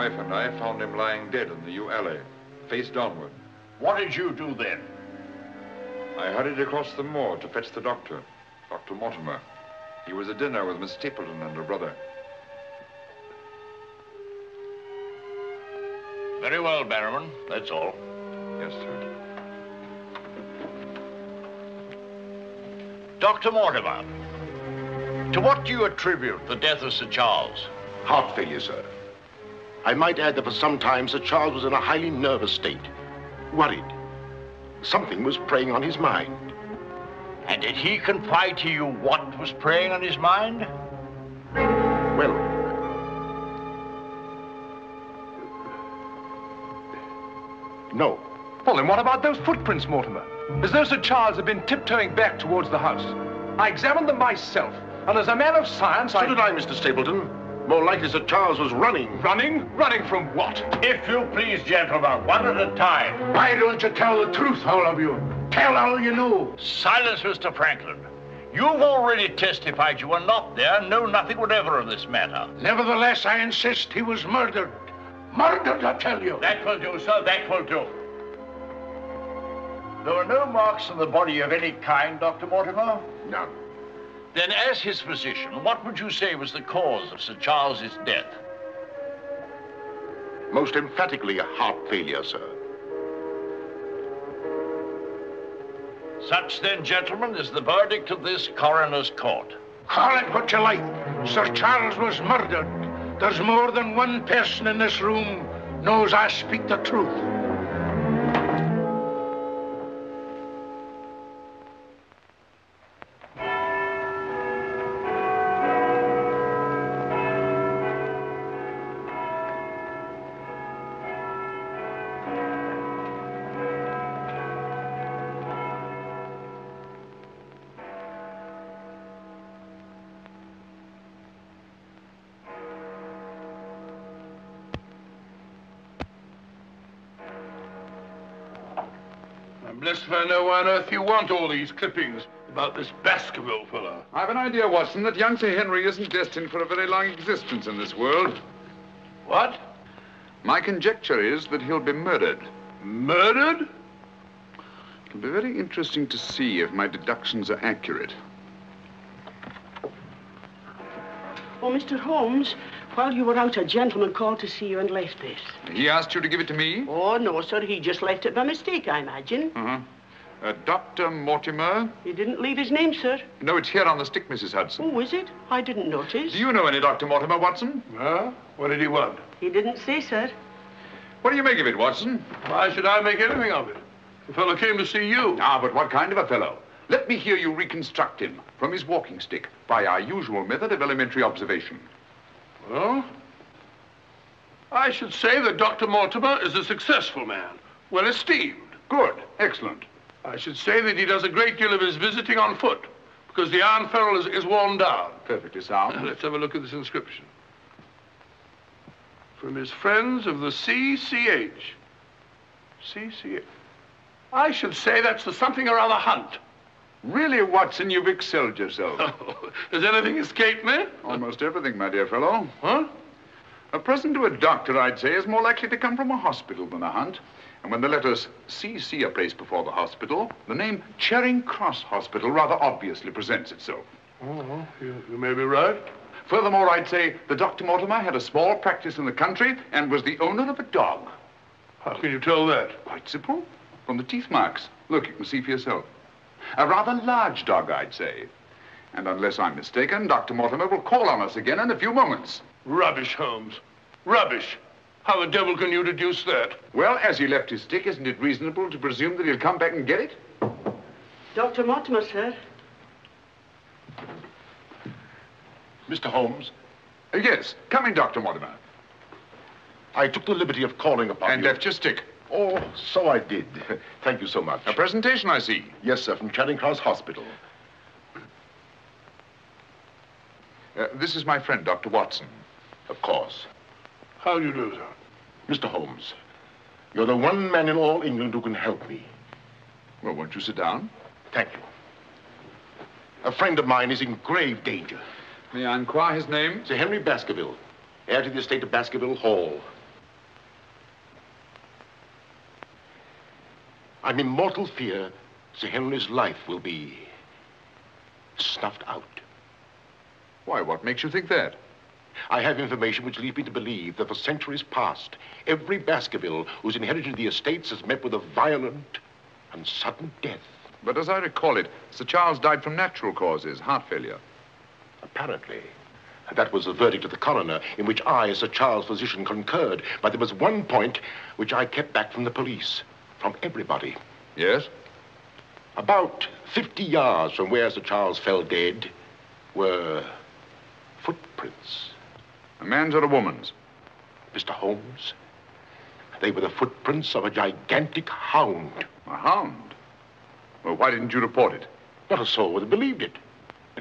wife and I found him lying dead in the yew alley, face downward. What did you do then? I hurried across the moor to fetch the doctor, Dr. Mortimer. He was at dinner with Miss Stapleton and her brother. Very well, Barrowman. That's all. Yes, sir. Dr. Mortimer, to what do you attribute the death of Sir Charles? Heart failure, sir. I might add that for some time Sir Charles was in a highly nervous state. Worried. Something was preying on his mind. And did he confide to you what was preying on his mind? Well, no. Well, then what about those footprints, Mortimer? As though Sir Charles had been tiptoeing back towards the house. I examined them myself, and as a man of science, So did I, Mr. Stapleton. More likely Sir Charles was running. Running? Running from what? If you please, gentlemen, one at a time. Why don't you tell the truth, all of you? Tell all you know. Silence, Mr. Franklin. You've already testified you were not there and know nothing whatever of this matter. Nevertheless, I insist he was murdered. Murdered, I tell you. That will do, sir, that will do. There were no marks on the body of any kind, Dr. Mortimer? None. Then, as his physician, what would you say was the cause of Sir Charles's death? Most emphatically a heart failure, sir. Such, then, gentlemen, is the verdict of this coroner's court. Call it what you like. Sir Charles was murdered. There's more than one person in this room knows I speak the truth. I'm blessed if I know why on earth you want all these clippings about this Baskerville fellow. I've an idea, Watson, that young Sir Henry isn't destined for a very long existence in this world. What? My conjecture is that he'll be murdered. Murdered? It'll be very interesting to see if my deductions are accurate. Oh, Mr. Holmes, while you were out, a gentleman called to see you and left this. He asked you to give it to me? Oh, no, sir. He just left it by mistake, I imagine. Dr. Mortimer? He didn't leave his name, sir. No, it's here on the stick, Mrs. Hudson. Oh, is it? I didn't notice. Do you know any Dr. Mortimer, Watson? Huh? What did he want? He didn't say, sir. What do you make of it, Watson? Why should I make anything of it? The fellow came to see you. Ah, but what kind of a fellow? Let me hear you reconstruct him from his walking stick by our usual method of elementary observation. Well, I should say that Dr. Mortimer is a successful man, well esteemed. Good. Excellent. I should say that he does a great deal of his visiting on foot, because the iron ferrule is worn down. Perfectly sound. Let's have a look at this inscription. From his friends of the CCH. CCH. I should say that's for something or other hunt. Really, Watson, you've excelled yourself. Oh, has anything escaped me? Almost everything, my dear fellow. Huh? A present to a doctor, I'd say, is more likely to come from a hospital than a hunt. And when the letters CC are placed before the hospital, the name Charing Cross Hospital rather obviously presents itself. Oh, you may be right. Furthermore, I'd say that Dr. Mortimer had a small practice in the country and was the owner of a dog. How can you tell that? Quite simple. From the teeth marks. Look, you can see for yourself. A rather large dog, I'd say. And unless I'm mistaken, Dr. Mortimer will call on us again in a few moments. Rubbish, Holmes. Rubbish. How the devil can you deduce that? Well, as he left his stick, isn't it reasonable to presume that he'll come back and get it? Dr. Mortimer, sir. Mr. Holmes, Yes. Come in, Dr. Mortimer. I took the liberty of calling upon And you. left your stick. Oh, so I did. Thank you so much. A presentation, I see. Yes, sir, from Charing Cross Hospital. This is my friend, Dr. Watson. Of course. How do you do, sir? Mr. Holmes, you're the one man in all England who can help me. Well, won't you sit down? Thank you. A friend of mine is in grave danger. May I inquire his name? Sir Henry Baskerville, heir to the estate of Baskerville Hall. I'm in mortal fear Sir Henry's life will be snuffed out. Why, what makes you think that? I have information which leads me to believe that for centuries past, every Baskerville who's inherited the estates has met with a violent and sudden death. But as I recall it, Sir Charles died from natural causes, heart failure. Apparently. And that was the verdict of the coroner, in which I, as Sir Charles' physician, concurred. But there was one point which I kept back from the police, from everybody. Yes? About 50 yards from where Sir Charles fell dead were footprints. A man's or a woman's? Mr. Holmes, they were the footprints of a gigantic hound. A hound? Well, why didn't you report it? Not a soul would have believed it.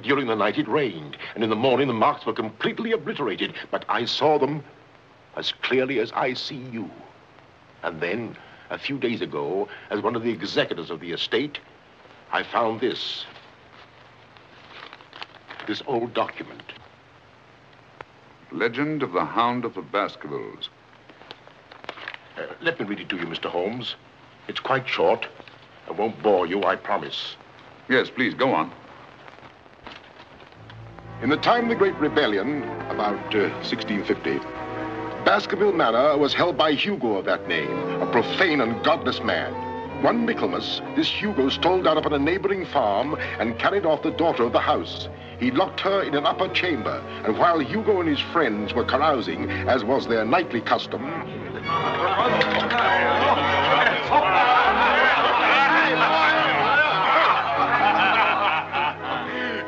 During the night it rained, and in the morning the marks were completely obliterated, but I saw them as clearly as I see you. And then, a few days ago, as one of the executors of the estate, I found this old document. Legend of the Hound of the Baskervilles. Let me read it to you, Mr. Holmes. It's quite short. I won't bore you, I promise. Yes, please, go on. In the time of the Great Rebellion, about 1650, Baskerville Manor was held by Hugo of that name, a profane and godless man. One Michaelmas, this Hugo stole down upon a neighboring farm and carried off the daughter of the house. He locked her in an upper chamber, and while Hugo and his friends were carousing, as was their nightly custom...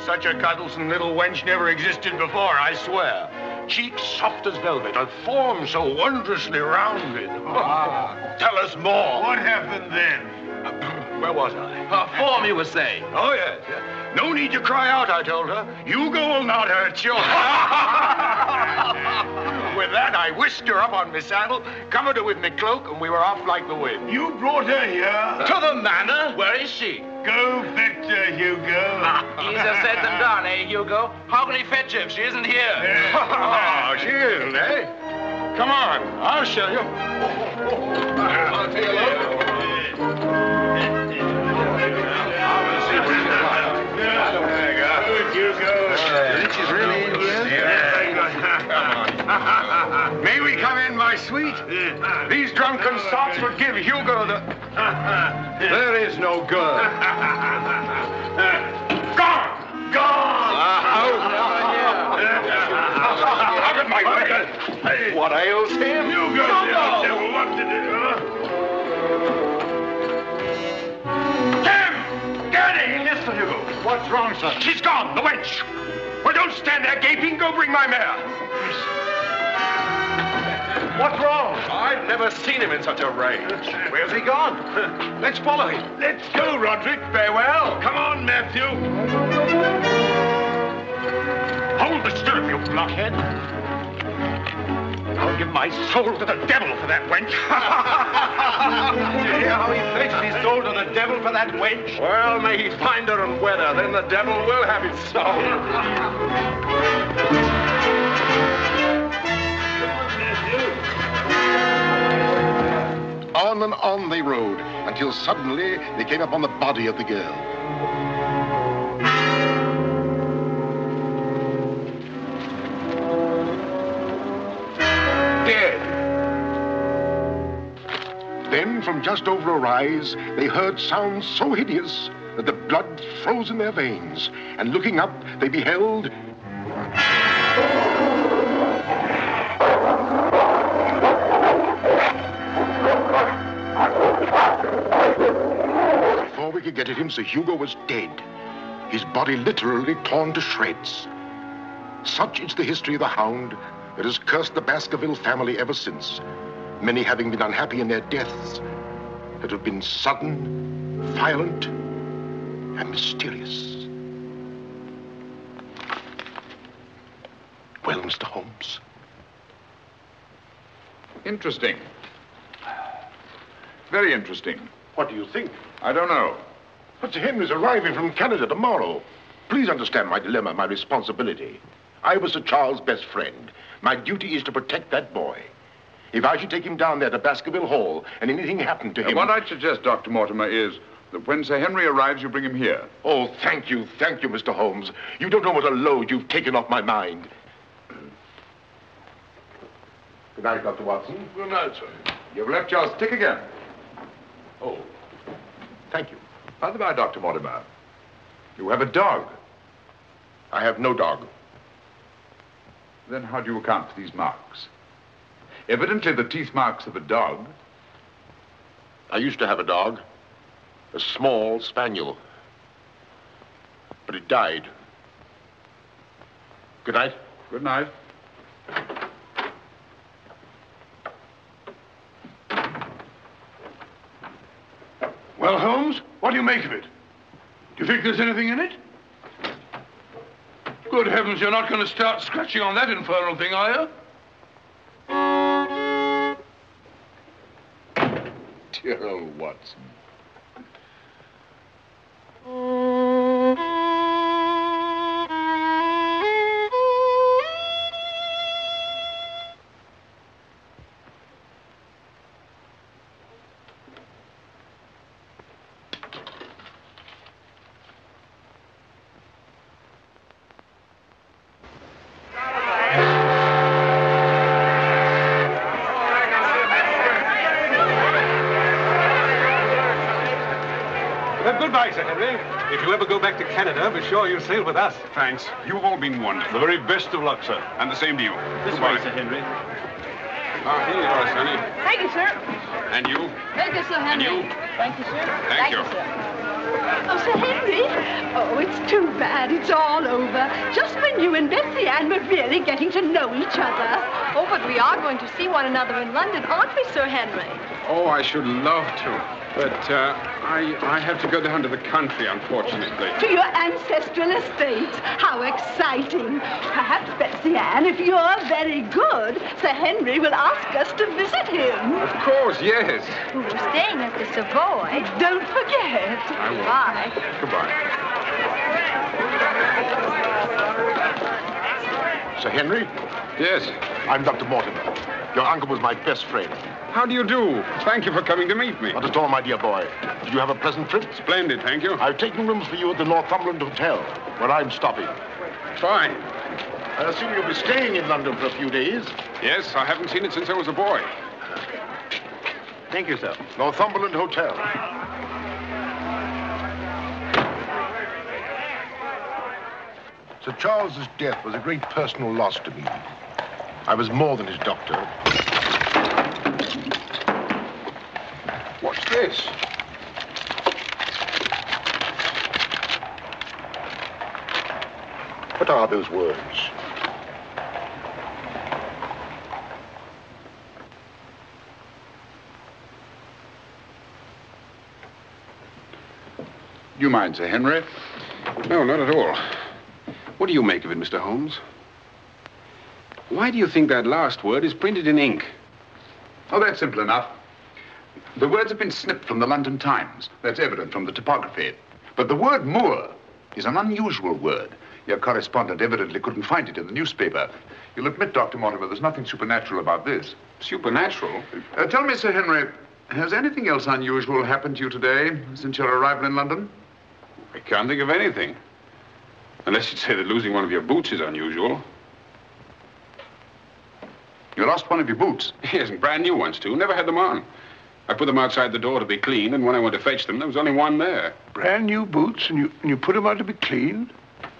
Such a cuddlesome little wench never existed before, I swear. Cheeks soft as velvet, a form so wondrously rounded. Tell us more. What happened then? Where was I? Her form, you were saying. Oh, yes. No need to cry out, I told her. Hugo will not hurt you. With that, I whisked her up on my saddle, covered her with my cloak, and we were off like the wind. You brought her here? To the manor? Where is she? Go fetch her, Hugo. Easier said than done, eh, Hugo? How can he fetch her if she isn't here? Oh, she isn't, eh? Come on, I'll show you. I'll take a look. She's really in here? May we come in, my sweet? These drunken sots would give Hugo the... There is no girl. Gone! Gone! Out of my way! What ails him? Hugo, devil, what to do? Tim! Get in! Yes, Sir Hugo. What's wrong, sir? She's gone, the wench. Well, don't stand there gaping. Go bring my mare. What's wrong? I've never seen him in such a rage. Where's he gone? Let's follow him. Let's go, Roderick. Farewell. Come on, Matthew. Hold the stirrup, you blockhead. I'll give my soul to the devil for that wench. Did you hear how he pledged his soul to the devil for that wench? Well, may he find her and wed her, then the devil will have his soul. On and on they rode, until suddenly they came upon the body of the girl. Dead. Then, from just over a rise, they heard sounds so hideous that the blood froze in their veins. And looking up, they beheld... Before we could get at him, Sir Hugo was dead. His body literally torn to shreds. Such is the history of the hound that has cursed the Baskerville family ever since. Many having been unhappy in their deaths that have been sudden, violent, and mysterious. Well, Mr. Holmes? Interesting. Very interesting. What do you think? I don't know. But Sir Henry's arriving from Canada tomorrow. Please understand my dilemma, my responsibility. I was Sir Charles' best friend. My duty is to protect that boy. If I should take him down there to Baskerville Hall and anything happened to him... What I'd suggest, Dr. Mortimer, is that when Sir Henry arrives, you bring him here. Oh, thank you, Mr. Holmes. You don't know what a load you've taken off my mind. Good night, Dr. Watson. Good night, sir. You've left your stick again. Oh, thank you. By the by, Dr. Mortimer, you have a dog. I have no dog. Then how do you account for these marks? Evidently the teeth marks of a dog. I used to have a dog, a small spaniel, but it died. Good night. Good night. Well, Holmes, what do you make of it? Do you think there's anything in it? Good heavens, you're not going to start scratching on that infernal thing, are you? Dear old Watson. Goodbye, Sir Henry. If you ever go back to Canada, be sure you sail with us. Thanks. You've all been wonderful. The very best of luck, sir. And the same to you. This way, Sir Henry. Ah, here you are, Sonny. Thank you, sir. And you? Thank you, Sir Henry. And you? Thank you, sir. Thank you. Sir. Oh, Sir Henry. Oh, it's too bad it's all over. Just when you and Betsy Ann were really getting to know each other. Oh, but we are going to see one another in London, aren't we, Sir Henry? Oh, I should love to. But I have to go down to the country, unfortunately. To your ancestral estate. How exciting. Perhaps, Betsy Ann, if you're very good, Sir Henry will ask us to visit him. Of course, yes. We're staying at the Savoy. Don't forget. I will. Bye. Goodbye. Sir Henry? Yes? I'm Dr. Mortimer. Your uncle was my best friend. How do you do? Thank you for coming to meet me. Not at all, my dear boy. Did you have a pleasant trip? Splendid, thank you. I've taken rooms for you at the Northumberland Hotel, where I'm stopping. Fine. I assume you'll be staying in London for a few days. Yes, I haven't seen it since I was a boy. Thank you, sir. Northumberland Hotel. Sir Charles's death was a great personal loss to me. I was more than his doctor. What's this? What are those words? You mind, Sir Henry? No, not at all. What do you make of it, Mr. Holmes? Why do you think that last word is printed in ink? Oh, that's simple enough. The words have been snipped from the London Times. That's evident from the typography. But the word moor is an unusual word. Your correspondent evidently couldn't find it in the newspaper. You'll admit, Dr. Mortimer, there's nothing supernatural about this. Supernatural? Tell me, Sir Henry, has anything else unusual happened to you today since your arrival in London? I can't think of anything. Unless you'd say that losing one of your boots is unusual. You lost one of your boots? Yes, and brand new ones, too. Never had them on. I put them outside the door to be cleaned, and when I went to fetch them, there was only one there. Brand new boots, and you put them out to be cleaned?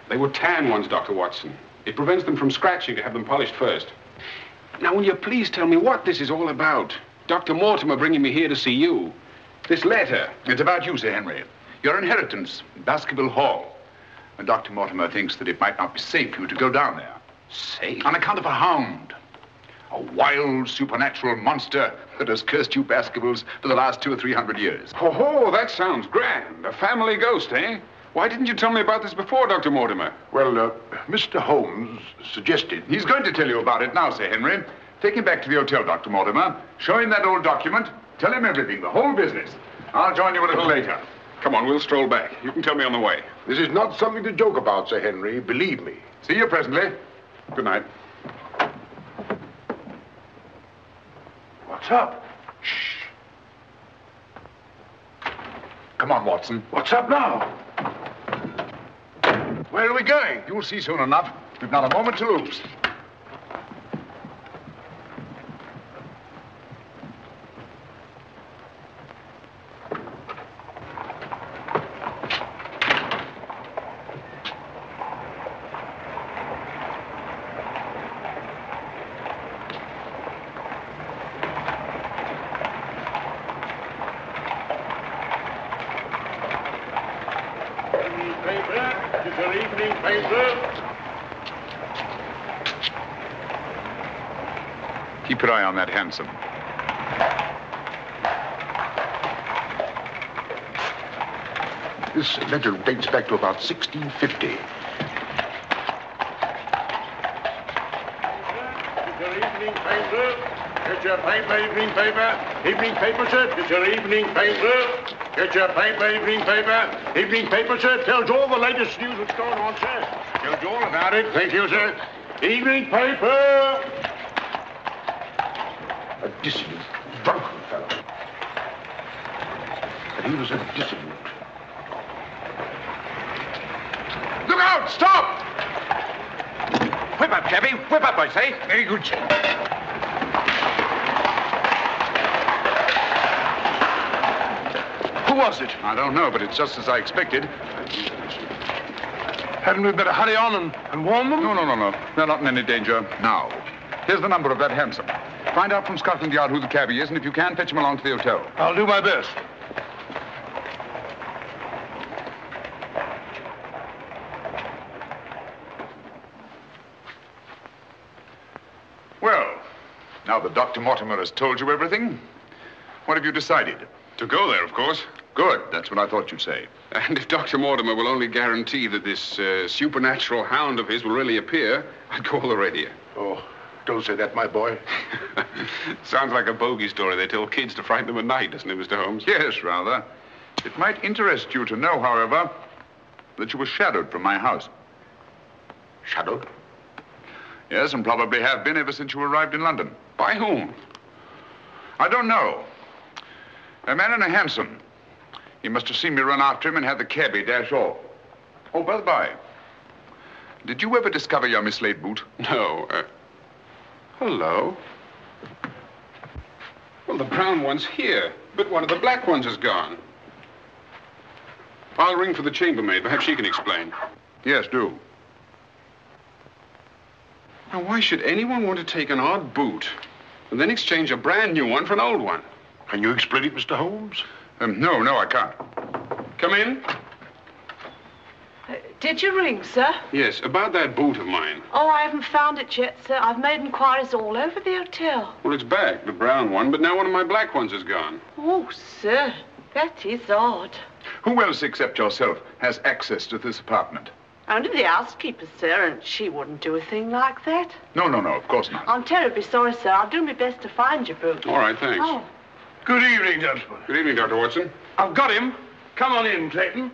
They were tan ones, Dr. Watson. It prevents them from scratching to have them polished first. Now, will you please tell me what this is all about? Dr. Mortimer bringing me here to see you. This letter. It's about you, Sir Henry. Your inheritance in Baskerville Hall. And Dr. Mortimer thinks that it might not be safe for you to go down there. Safe? On account of a hound. A wild, supernatural monster that has cursed you Baskervilles for the last 200 or 300 years. Oh, that sounds grand. A family ghost, eh? Why didn't you tell me about this before, Dr. Mortimer? Well, Mr. Holmes suggested... He's going to tell you about it now, Sir Henry. Take him back to the hotel, Dr. Mortimer. Show him that old document. Tell him everything, the whole business. I'll join you a little later. Come on, we'll stroll back. You can tell me on the way. This is not something to joke about, Sir Henry. Believe me. See you presently. Good night. What's up? Shh. Come on, Watson. What's up now? Where are we going? You'll see soon enough. We've not a moment to lose. Keep your eye on that hansom. This letter dates back to about 1650. Your evening paper. Get your paper, evening paper. Evening paper, sir. Get your evening paper. Get your paper, evening paper. Evening paper, sir. Tells all the latest news that's going on, sir. Tells you all about it. Thank you, sir. Evening paper. A dissident, drunken fellow. And he was a dissident. Look out! Stop! Whip up, cabby. Whip up, I say. Very good, sir. Who was it? I don't know, but it's just as I expected. Hadn't we better hurry on and warn them? No. They're not in any danger now. Here's the number of that hansom. Find out from Scotland Yard who the cabby is, and if you can, fetch him along to the hotel. I'll do my best. Well, now that Dr. Mortimer has told you everything, what have you decided? To go there, of course. Good. That's what I thought you'd say. And if Dr. Mortimer will only guarantee that this supernatural hound of his will really appear, I'd call the radio. Oh, don't say that, my boy. Sounds like a bogey story they tell kids to frighten them at night, doesn't it, Mr. Holmes? Yes, rather. It might interest you to know, however, that you were shadowed from my house. Shadowed? Yes, and probably have been ever since you arrived in London. By whom? I don't know. A man in a hansom. He must have seen me run after him and had the cabby dash off. Oh, by the by, did you ever discover your mislaid boot? No. Hello. Well, the brown one's here, but one of the black ones is gone. I'll ring for the chambermaid. Perhaps she can explain. Yes, do. Now, why should anyone want to take an odd boot and then exchange a brand new one for an old one? Can you explain it, Mr. Holmes? No, I can't. Come in. Did you ring, sir? Yes, about that boot of mine. Oh, I haven't found it yet, sir. I've made inquiries all over the hotel. Well, it's back, the brown one, but now one of my black ones is gone. Oh, sir, that is odd. Who else except yourself has access to this apartment? Only the housekeeper, sir, and she wouldn't do a thing like that. No, of course not. I'm terribly sorry, sir. I'll do my best to find your boot. All right, thanks. Oh. Good evening, gentlemen. Good evening, Dr. Watson. I've got him. Come on in, Clayton.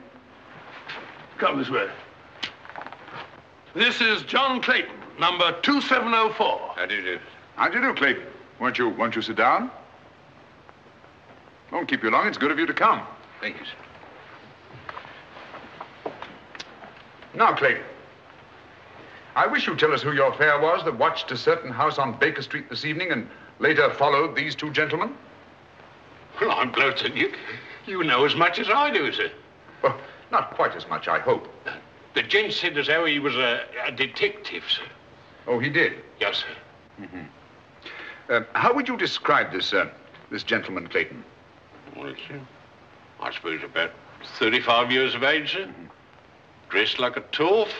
Come this way. This is John Clayton, number 2704. How do you do? How do you do, Clayton? Won't you sit down? Won't keep you long. It's good of you to come. Thank you, sir. Now, Clayton, I wish you'd tell us who your fare was that watched a certain house on Baker Street this evening and later followed these two gentlemen. Well, I'm glad to you know as much as I do, sir. Well, not quite as much, I hope. The gent said as how he was a detective, sir. Oh, he did? Yes, sir. Mm-hmm. How would you describe this gentleman, Clayton? Well, sir, I suppose about 35 years of age, sir. Mm-hmm. Dressed like a toff.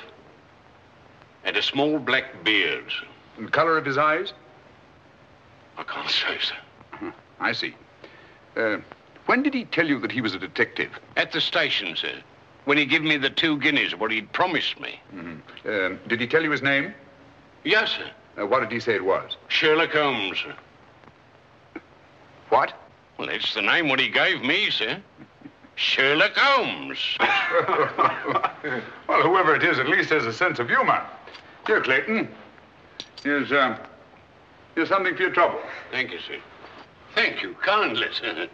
Had a small black beard, sir. And the color of his eyes? I can't say, sir. I see. When did he tell you that he was a detective? At the station, sir. When he gave me the 2 guineas, what he'd promised me. Mm-hmm. Did he tell you his name? Yes, sir. What did he say it was? Sherlock Holmes, sir. What? Well, that's the name what he gave me, sir. Sherlock Holmes. Well, whoever it is at least has a sense of humor. Here, Clayton. Here's something for your trouble. Thank you, sir. Thank you kindly, sir.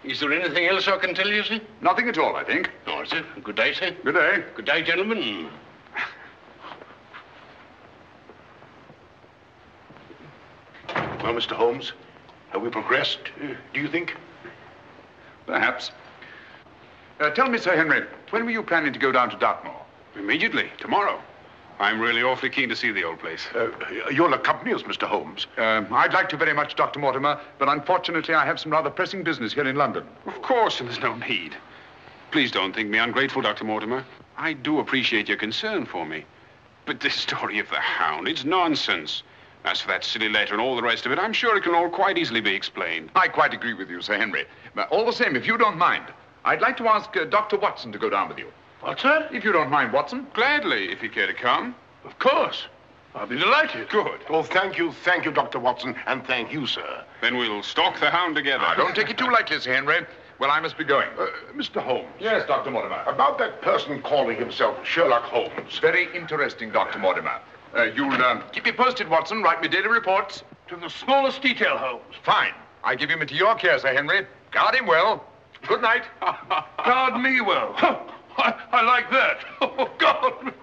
Is there anything else I can tell you, sir? Nothing at all, I think. No, sir. Good day, sir. Good day. Good day, gentlemen. Well, Mr. Holmes, have we progressed, do you think? Perhaps. Tell me, Sir Henry, when were you planning to go down to Dartmoor? Immediately, tomorrow. I'm really awfully keen to see the old place. You'll accompany us, Mr. Holmes. I'd like to very much, Dr. Mortimer, but unfortunately I have some rather pressing business here in London. Of course, and there's no need. Please don't think me ungrateful, Dr. Mortimer. I do appreciate your concern for me. But this story of the hound, it's nonsense. As for that silly letter and all the rest of it, I'm sure it can all quite easily be explained. I quite agree with you, Sir Henry. But all the same, if you don't mind, I'd like to ask Dr. Watson to go down with you. What's that? If you don't mind, Watson. Gladly, if you care to come. Of course. I'll be delighted. Good. Oh, thank you, Dr. Watson, and thank you, sir. Then we'll stalk the hound together. Now, don't take it too lightly, Sir Henry. Well, I must be going. Mr. Holmes. Yes, Dr. Mortimer. About that person calling himself Sherlock Holmes. Very interesting, Dr. Mortimer. You'll keep me posted, Watson. Write me daily reports. To the smallest detail, Holmes. Fine. I give him into your care, Sir Henry. Guard him well. Good night. Guard me well. I like that. Oh, God.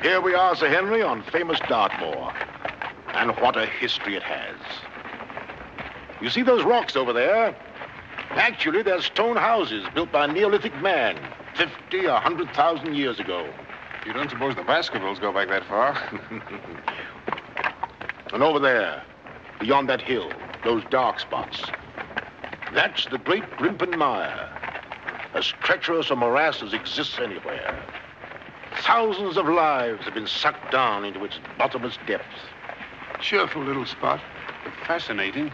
Here we are, Sir Henry, on famous Dartmoor. And what a history it has. You see those rocks over there? Actually, they're stone houses built by a Neolithic man 50, 100,000 years ago. You don't suppose the Baskervilles go back that far? And over there, beyond that hill, those dark spots, that's the great Grimpen Mire, as treacherous a morass as exists anywhere. Thousands of lives have been sucked down into its bottomless depths. Cheerful little spot. Fascinating.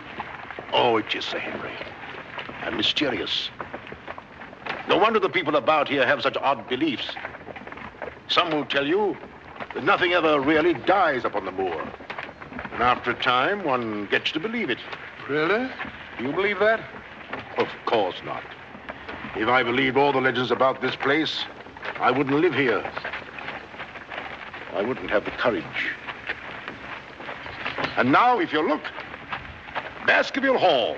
Oh, it is, Sir Henry. And mysterious. No wonder the people about here have such odd beliefs. Some will tell you that nothing ever really dies up on the moor. And after a time, one gets to believe it. Really? You believe that? Of course not. If I believed all the legends about this place, I wouldn't live here. I wouldn't have the courage. And now, if you look, Baskerville Hall,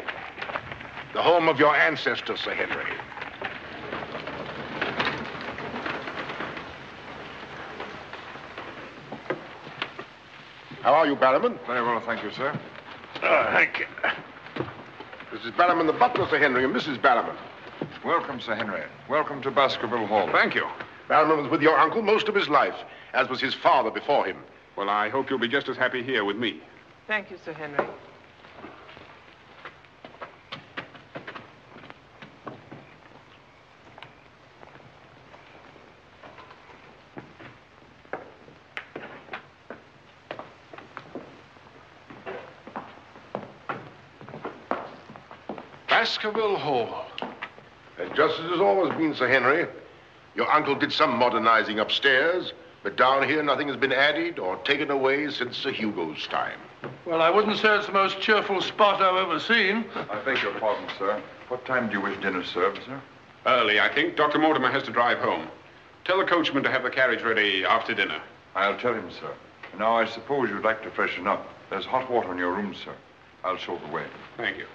the home of your ancestors, Sir Henry. How are you, Barrowman? Very well, thank you, sir. Thank you. This is Barrowman the butler, Sir Henry, and Mrs. Barrowman. Welcome, Sir Henry. Welcome to Baskerville Hall. Thank you. Barrowman was with your uncle most of his life, as was his father before him. Well, I hope you'll be just as happy here with me. Thank you, Sir Henry. Baskerville Hall. And just as it's always been, Sir Henry, your uncle did some modernizing upstairs, but down here nothing has been added or taken away since Sir Hugo's time. Well, I wouldn't say it's the most cheerful spot I've ever seen. I beg your pardon, sir. What time do you wish dinner served, sir? Early, I think. Dr. Mortimer has to drive home. Tell the coachman to have the carriage ready after dinner. I'll tell him, sir. Now, I suppose you'd like to freshen up. There's hot water in your room, sir. I'll show the way. Thank you.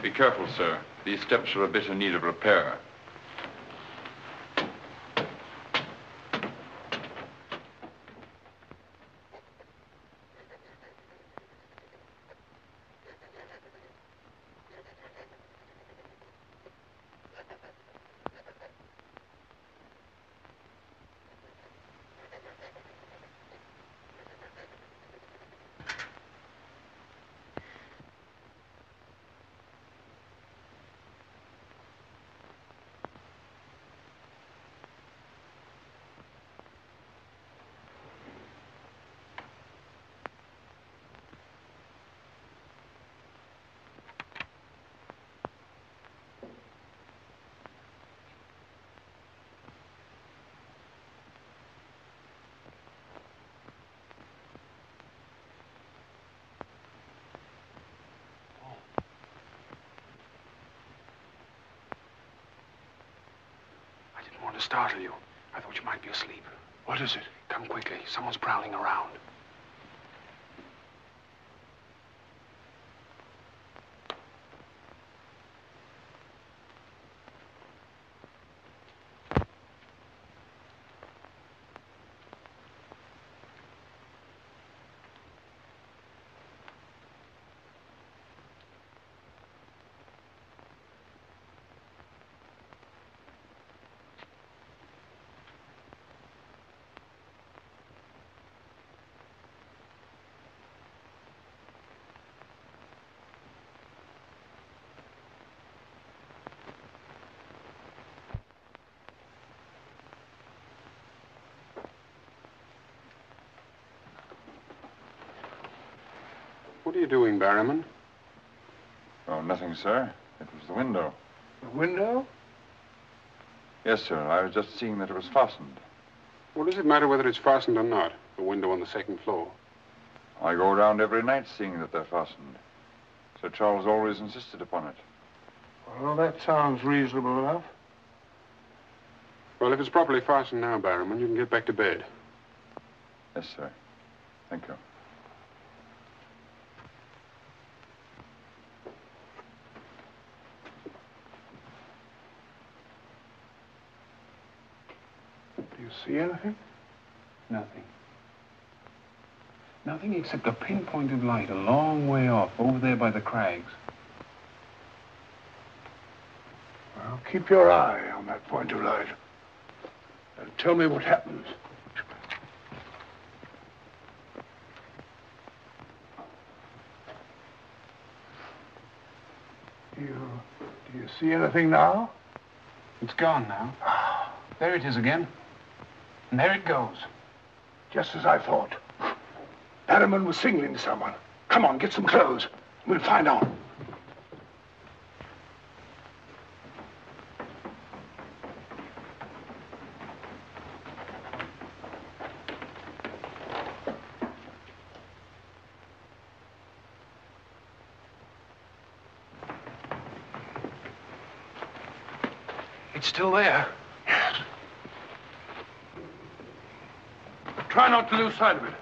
Be careful, sir. These steps are a bit in need of repair. to startle you. I thought you might be asleep. What is it? Come quickly. Someone's prowling around. What are you doing, Barrowman? Oh, nothing, sir. It was the window. The window? Yes, sir. I was just seeing that it was fastened. What does it matter whether it's fastened or not? The window on the second floor. I go around every night seeing that they're fastened. Sir Charles always insisted upon it. Well, that sounds reasonable enough. Well, if it's properly fastened now, Barrowman, you can get back to bed. Yes, sir. Thank you. Do you see anything? Nothing. Nothing except a pinpointed light a long way off, over there by the crags. Well, keep your eye on that point of light. And tell me what happens. Do you see anything now? It's gone now. There it is again. And there it goes. Just as I thought. Barrowman was signaling to someone. Come on, get some clothes. We'll find out. It's still there. Yes. Try not to lose sight of it.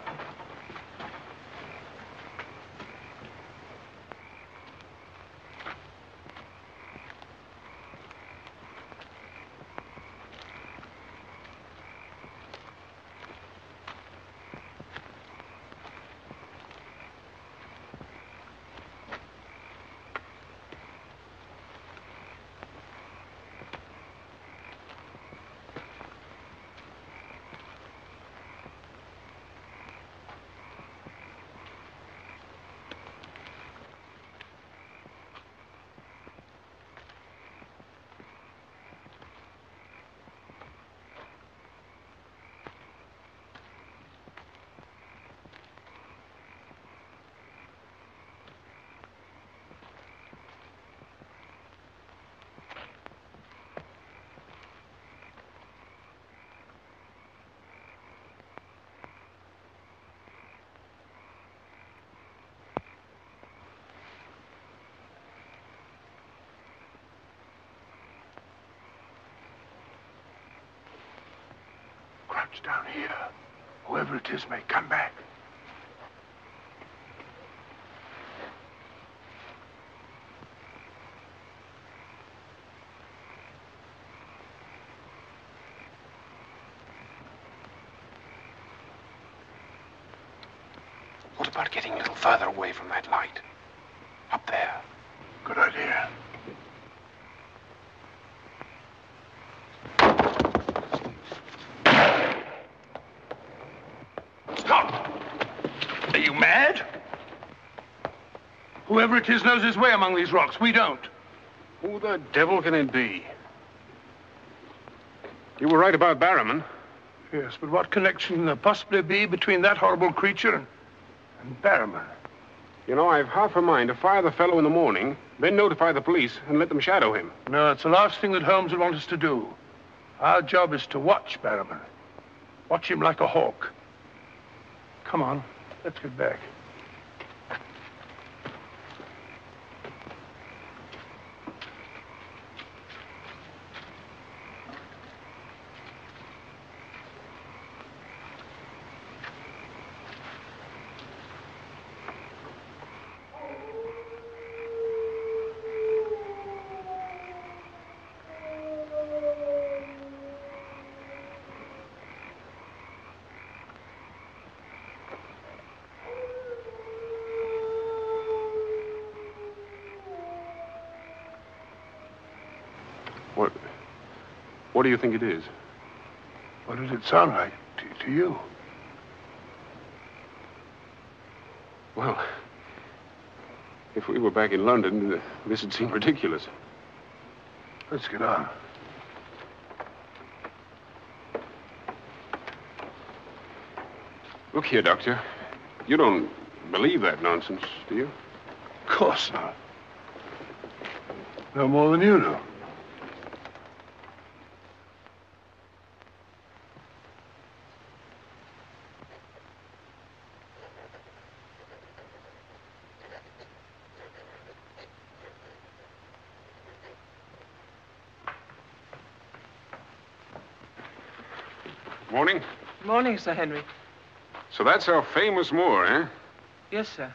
Crouch down here. Whoever it is may come back. What about getting a little further away from that light? Up there. Good idea. Stop! Are you mad? Whoever it is knows his way among these rocks. We don't. Who the devil can it be? You were right about Barrowman. Yes, but what connection can there possibly be between that horrible creature and Barrowman? You know, I've half a mind to fire the fellow in the morning, then notify the police and let them shadow him. No, it's the last thing that Holmes would want us to do. Our job is to watch Barrowman. Watch him like a hawk. Come on, let's get back. What do you think it is? What does it sound like to you? Well, if we were back in London, this would seem ridiculous. Let's get on. Look here, Doctor. You don't believe that nonsense, do you? Of course not. No more than you do. Morning. Morning, Sir Henry. So that's our famous Moor, eh? Yes, sir.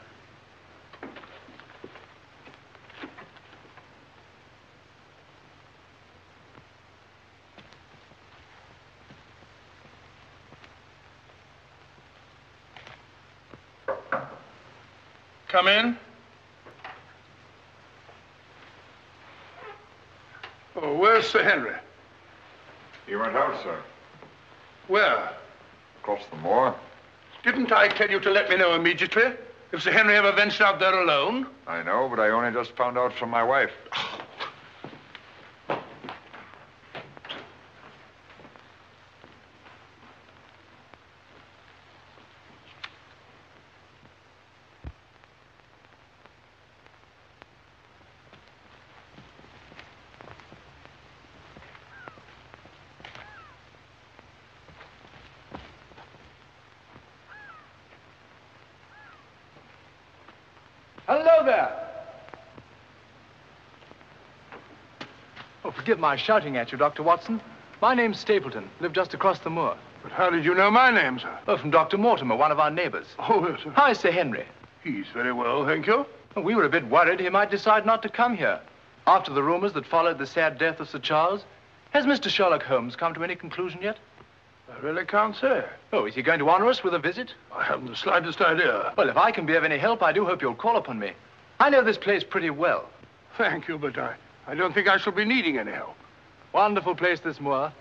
Come in. Oh, where's Sir Henry? He went out, sir. Where? Across the moor. Didn't I tell you to let me know immediately if Sir Henry ever ventured out there alone? I know, but I only just found out from my wife. Hello there. Oh, forgive my shouting at you, Dr. Watson. My name's Stapleton. Live just across the moor. But how did you know my name, sir? Oh, from Dr. Mortimer, one of our neighbors. Oh, yes, sir. Hi, Sir Henry. He's very well, thank you. Well, we were a bit worried he might decide not to come here. After the rumors that followed the sad death of Sir Charles, has Mr. Sherlock Holmes come to any conclusion yet? I really can't say. Oh, is he going to honor us with a visit? I haven't the slightest idea. Well, if I can be of any help, I do hope you'll call upon me. I know this place pretty well. Thank you, but I don't think I shall be needing any help. Wonderful place, this moor.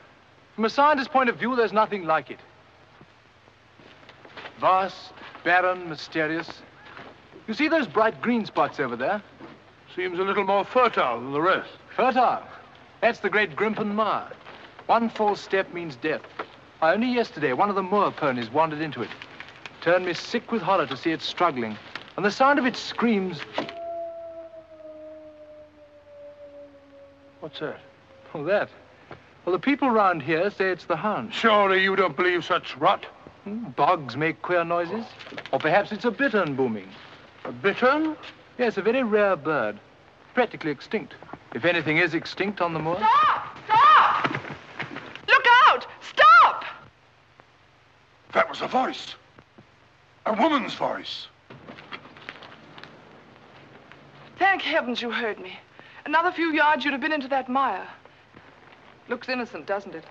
From a scientist's point of view, there's nothing like it. Vast, barren, mysterious. You see those bright green spots over there? Seems a little more fertile than the rest. Fertile? That's the great Grimpen Mire. One false step means death. Only yesterday, one of the moor ponies wandered into it. Turned me sick with horror to see it struggling. And the sound of its screams... What's that? Oh, that? Well, the people round here say it's the hound. Surely you don't believe such rot? Bogs make queer noises. Or perhaps it's a bittern booming. A bittern? Yes, a very rare bird. Practically extinct. If anything is extinct on the moor. Stop! Stop! Look out! Stop! That was a voice. A woman's voice. Thank heavens you heard me. Another few yards, you'd have been into that mire. Looks innocent, doesn't it?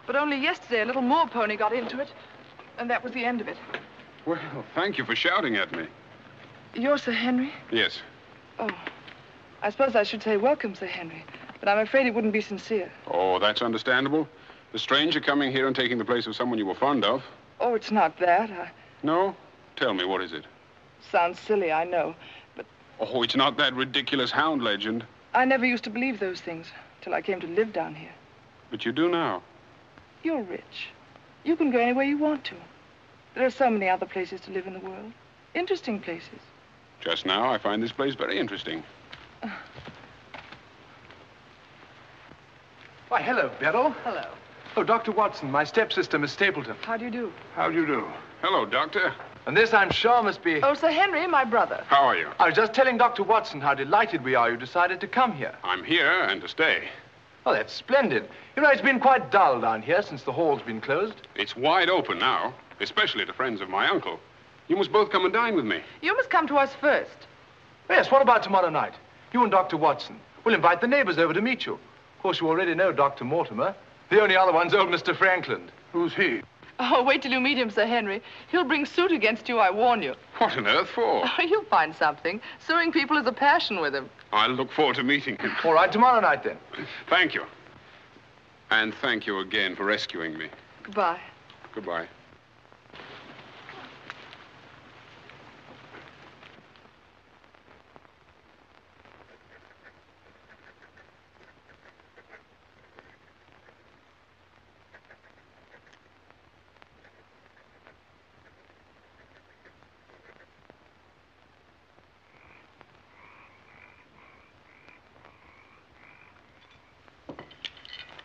But only yesterday, a little moor pony got into it, and that was the end of it. Well, thank you for shouting at me. You're Sir Henry? Yes. Oh. I suppose I should say welcome, Sir Henry, but I'm afraid it wouldn't be sincere. Oh, that's understandable. The stranger coming here and taking the place of someone you were fond of. Oh, it's not that. No? Tell me, what is it? Sounds silly, I know, but... Oh, it's not that ridiculous hound legend. I never used to believe those things till I came to live down here. But you do now. You're rich. You can go anywhere you want to. There are so many other places to live in the world. Interesting places. Just now, I find this place very interesting. Why, hello, Beryl. Hello. Oh, Dr. Watson, my stepsister, Miss Stapleton. How do you do? How do you do? Hello, Doctor. And this, I'm sure, must be... Oh, Sir Henry, my brother. How are you? I was just telling Dr. Watson how delighted we are you decided to come here. I'm here and to stay. Oh, that's splendid. You know, it's been quite dull down here since the hall's been closed. It's wide open now, especially to friends of my uncle. You must both come and dine with me. You must come to us first. Yes, what about tomorrow night? You and Dr. Watson. We'll invite the neighbors over to meet you. Of course, you already know Dr. Mortimer. The only other one's old Mr. Frankland. Who's he? Oh, wait till you meet him, Sir Henry. He'll bring suit against you, I warn you. What on earth for? Oh, you'll find something. Suing people is a passion with him. I'll look forward to meeting him. All right, tomorrow night, then. Thank you. And thank you again for rescuing me. Goodbye. Goodbye.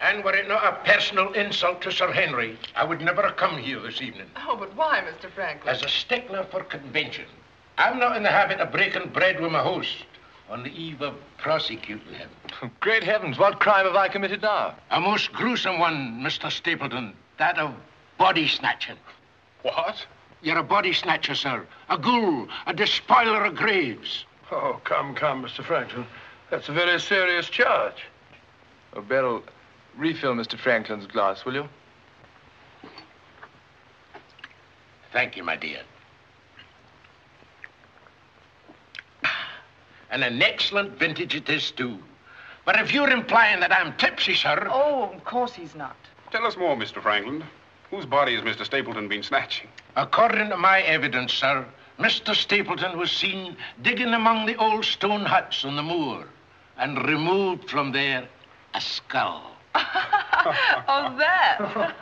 And were it not a personal insult to Sir Henry, I would never have come here this evening. Oh, but why, Mr. Franklin? As a stickler for convention, I'm not in the habit of breaking bread with my host on the eve of prosecuting him. Great heavens, what crime have I committed now? A most gruesome one, Mr. Stapleton. That of body snatching. What? You're a body snatcher, sir. A ghoul, a despoiler of graves. Oh, come, Mr. Franklin. That's a very serious charge. Oh, Beryl, refill Mr. Franklin's glass, will you? Thank you, my dear. And an excellent vintage it is, too. But if you're implying that I'm tipsy, sir... Oh, of course he's not. Tell us more, Mr. Franklin. Whose body has Mr. Stapleton been snatching? According to my evidence, sir, Mr. Stapleton was seen digging among the old stone huts on the moor and removed from there a skull. Oh, that.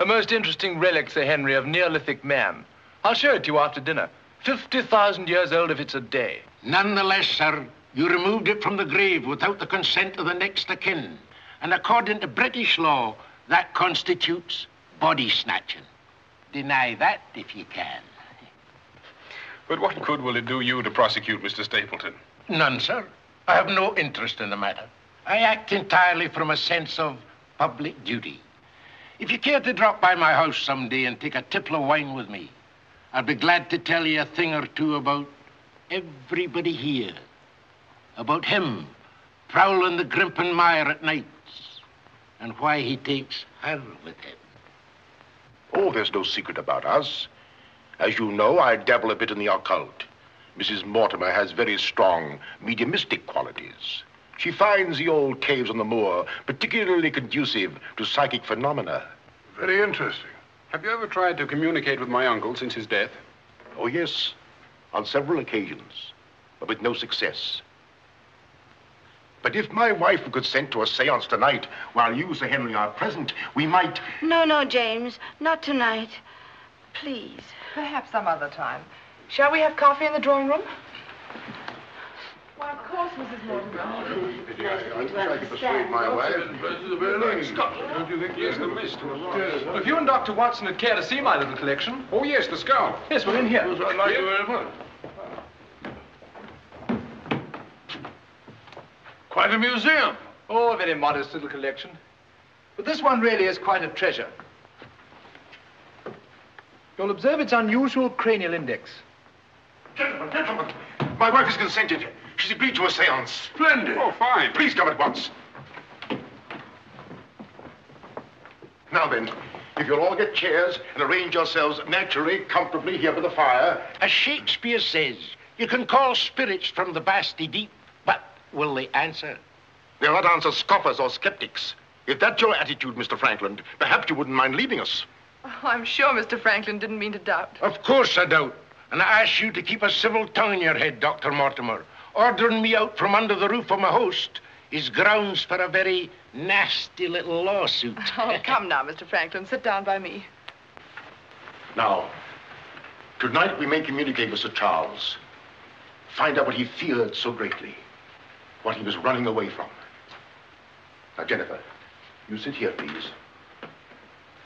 A most interesting relic, Sir Henry, of Neolithic man. I'll show it to you after dinner. 50,000 years old if it's a day. Nonetheless, sir, you removed it from the grave without the consent of the next of kin. And according to British law, that constitutes body snatching. Deny that if you can. But what good will it do you to prosecute Mr. Stapleton? None, sir. I have no interest in the matter. I act entirely from a sense of public duty. If you care to drop by my house someday and take a tipple of wine with me, I'll be glad to tell you a thing or two about everybody here. About him prowling the Grimpen Mire at nights and why he takes her with him. Oh, there's no secret about us. As you know, I dabble a bit in the occult. Mrs. Mortimer has very strong mediumistic qualities. She finds the old caves on the moor particularly conducive to psychic phenomena. Very interesting. Have you ever tried to communicate with my uncle since his death? Oh, yes, on several occasions, but with no success. But if my wife would consent to a seance tonight, while you, Sir Henry, are present, we might... No, James, not tonight. Please. Perhaps some other time. Shall we have coffee in the drawing room? Why, of course, Mrs. Mortimer. I wish I could persuade my wife. Don't you think there's the list? Well, if you and Dr. Watson would care to see my little collection... Oh, yes, the skull. Yes, we're in here. I'd like you very much. Quite a museum. Oh, a very modest little collection. But this one really is quite a treasure. You'll observe its unusual cranial index. Gentlemen, my wife has consented. She's agreed to a seance. Splendid. Oh, fine. Please come at once. Now then, if you'll all get chairs and arrange yourselves naturally, comfortably here by the fire. As Shakespeare says, you can call spirits from the vasty deep, but will they answer? They'll not answer scoffers or skeptics. If that's your attitude, Mr. Franklin, perhaps you wouldn't mind leaving us. Oh, I'm sure Mr. Franklin didn't mean to doubt. Of course I doubt. And I ask you to keep a civil tongue in your head, Dr. Mortimer. Ordering me out from under the roof of my host is grounds for a very nasty little lawsuit. Oh, come now, Mr. Franklin. Sit down by me. Now, tonight we may communicate with Sir Charles. Find out what he feared so greatly. What he was running away from. Now, Jennifer, you sit here, please.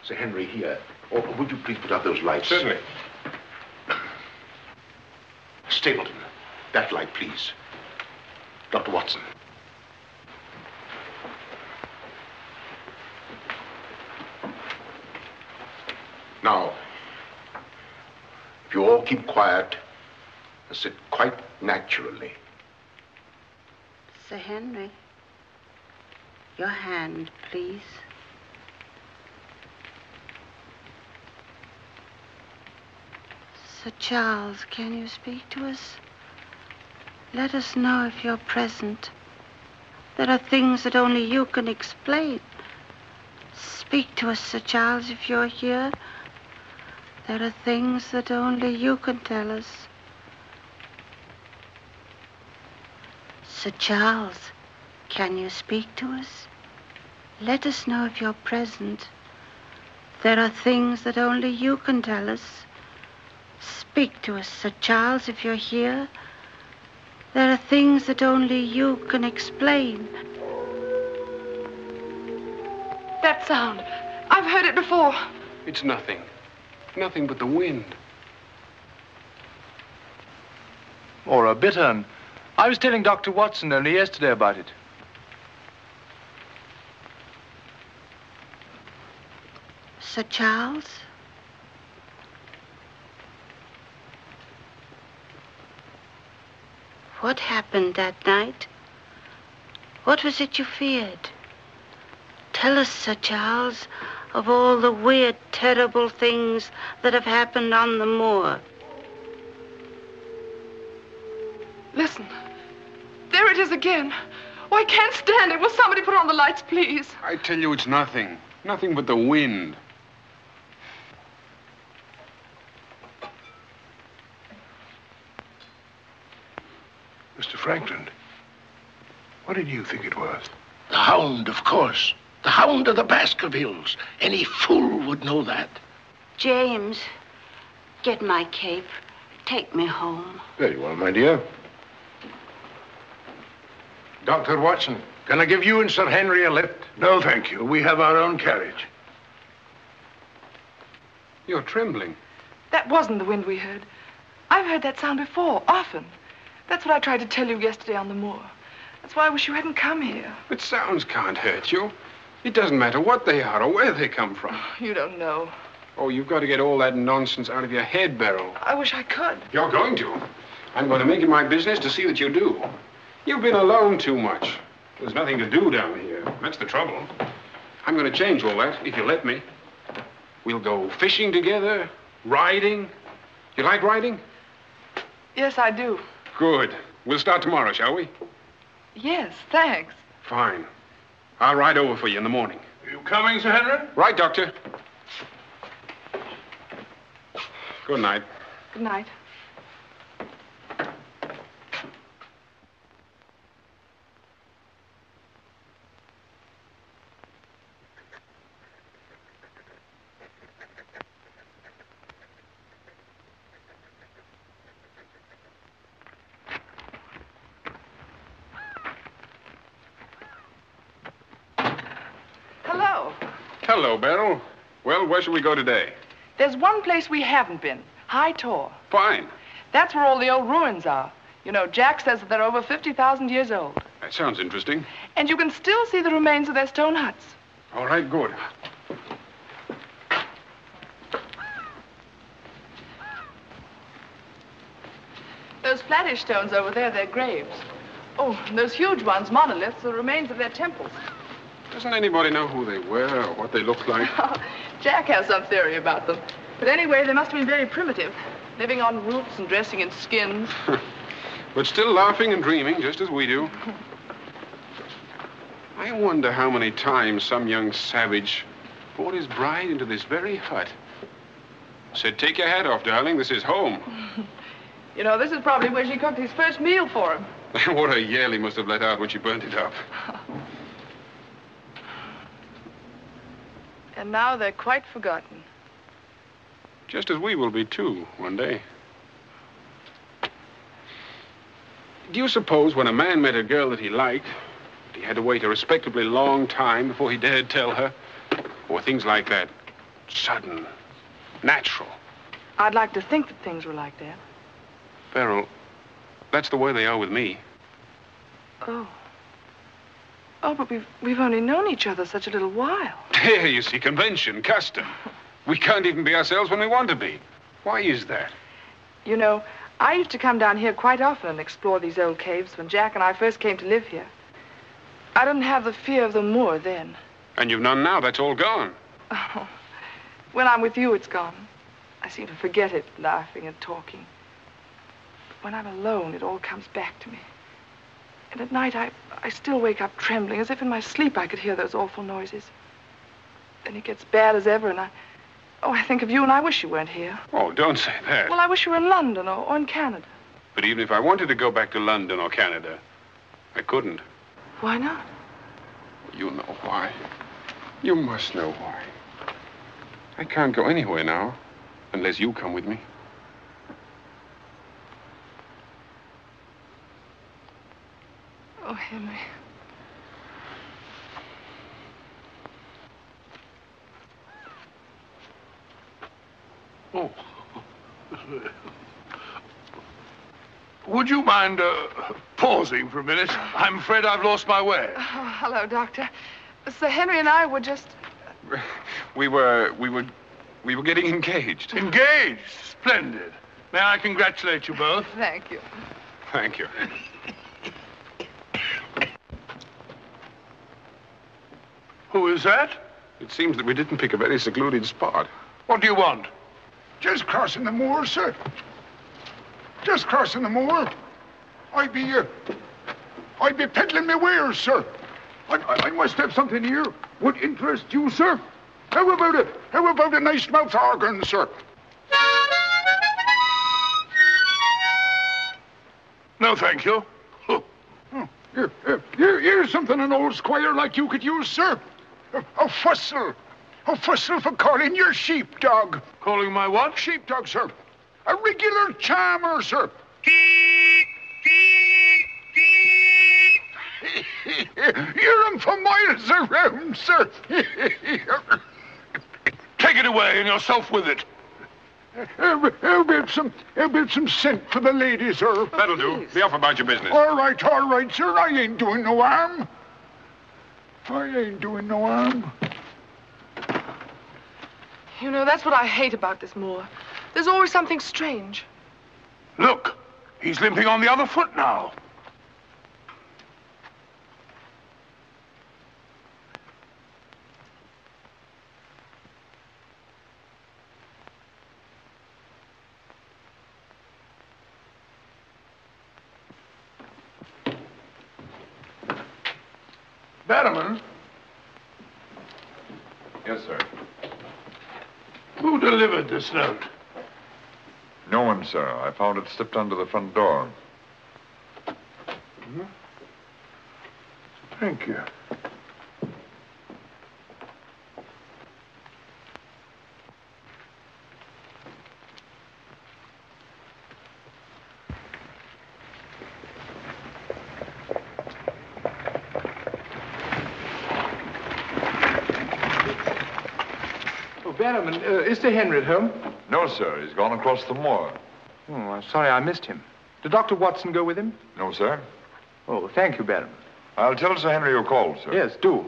Sir Henry, here. Or would you please put out those lights? Certainly. Stapleton, that light, please. Dr. Watson. Now, if you all keep quiet and sit quite naturally. Sir Henry, your hand, please. Sir Charles, can you speak to us? Let us know if you're present. There are things that only you can explain. Speak to us, Sir Charles, if you're here. There are things that only you can tell us. Sir Charles, can you speak to us? Let us know if you're present. There are things that only you can tell us. Speak to us, Sir Charles, if you're here. There are things that only you can explain. That sound. I've heard it before. It's nothing. Nothing but the wind. Or a bittern. I was telling Dr. Watson only yesterday about it. Sir Charles? What happened that night? What was it you feared? Tell us, Sir Charles, of all the weird, terrible things that have happened on the moor. Listen. There it is again. Oh, I can't stand it. Will somebody put on the lights, please? I tell you, it's nothing. Nothing but the wind. Mr. Franklin, what did you think it was? The hound, of course. The hound of the Baskervilles. Any fool would know that. James, get my cape. Take me home. Very well, my dear. Dr. Watson, can I give you and Sir Henry a lift? No, thank you. We have our own carriage. You're trembling. That wasn't the wind we heard. I've heard that sound before, often. That's what I tried to tell you yesterday on the moor. That's why I wish you hadn't come here. But sounds can't hurt you. It doesn't matter what they are or where they come from. You don't know. Oh, you've got to get all that nonsense out of your head, Beryl. I wish I could. You're going to. I'm going to make it my business to see that you do. You've been alone too much. There's nothing to do down here. That's the trouble. I'm going to change all that, if you let me. We'll go fishing together, riding. You like riding? Yes, I do. Good. We'll start tomorrow, shall we? Yes, thanks. Fine. I'll ride over for you in the morning. Are you coming, Sir Henry? Right, Doctor. Good night. Good night. Hello. Hello, Beryl. Well, where shall we go today? There's one place we haven't been. High Tor. Fine. That's where all the old ruins are. You know, Jack says that they're over 50,000 years old. That sounds interesting. And you can still see the remains of their stone huts. All right, good. Those flattish stones over there, they're graves. Oh, and those huge ones, monoliths, are the remains of their temples. Doesn't anybody know who they were or what they looked like? Jack has some theory about them. But anyway, they must have been very primitive, living on roots and dressing in skins. But still laughing and dreaming, just as we do. I wonder how many times some young savage brought his bride into this very hut. Said, take your hat off, darling, this is home. You know, this is probably where she cooked his first meal for him. What a yell he must have let out when she burnt it up. And now they're quite forgotten. Just as we will be, too, one day. Do you suppose when a man met a girl that he liked, he had to wait a respectably long time before he dared tell her? Or things like that, sudden, natural? I'd like to think that things were like that. Beryl, that's the way they are with me. Oh. Oh, but we've only known each other such a little while. There, you see, convention, custom. We can't even be ourselves when we want to be. Why is that? You know, I used to come down here quite often and explore these old caves when Jack and I first came to live here. I didn't have the fear of the moor then. And you've none now. That's all gone. Oh, when I'm with you, it's gone. I seem to forget it, laughing and talking. But when I'm alone, it all comes back to me. And at night, I still wake up trembling, as if in my sleep I could hear those awful noises. then he gets bad as ever, and I think of you, and I wish you weren't here. Oh, don't say that. Well, I wish you were in London or in Canada. But even if I wanted to go back to London or Canada, I couldn't. Why not? You know why. You must know why. I can't go anywhere now unless you come with me. Oh, Henry. Oh. Would you mind pausing for a minute? I'm afraid I've lost my way. Oh, hello, Doctor. Sir Henry and I were just... We were getting engaged. Engaged? Splendid. May I congratulate you both? Thank you. Thank you. Who is that? It seems that we didn't pick a very secluded spot. What do you want? Just crossing the moor, sir. Just crossing the moor. I'd be peddling my wares, sir. I must have something here. Would interest you, sir. How about it? How about a nice mouth organ, sir? No, thank you. Oh, here's something an old squire like you could use, sir. A fussel. A fussel for calling your sheepdog. Calling my what? Sheepdog, sir. A regular charmer, sir. Hear him for miles around, sir. Take it away and yourself with it. How about some scent for the lady, sir? That'll do. Be off about your business. All right, sir. I ain't doing no harm. I ain't doing no harm. You know, that's what I hate about this moor. There's always something strange. Look, he's limping on the other foot now. Barrowman? Yes, sir. Who delivered this note? No one, sir. I found it slipped under the front door. Mm-hmm. Thank you. Barrowman, is Sir Henry at home? No, sir. He's gone across the moor. Oh, I'm sorry I missed him. Did Dr. Watson go with him? No, sir. Oh, thank you, Barrowman. I'll tell Sir Henry you called, sir. Yes, do.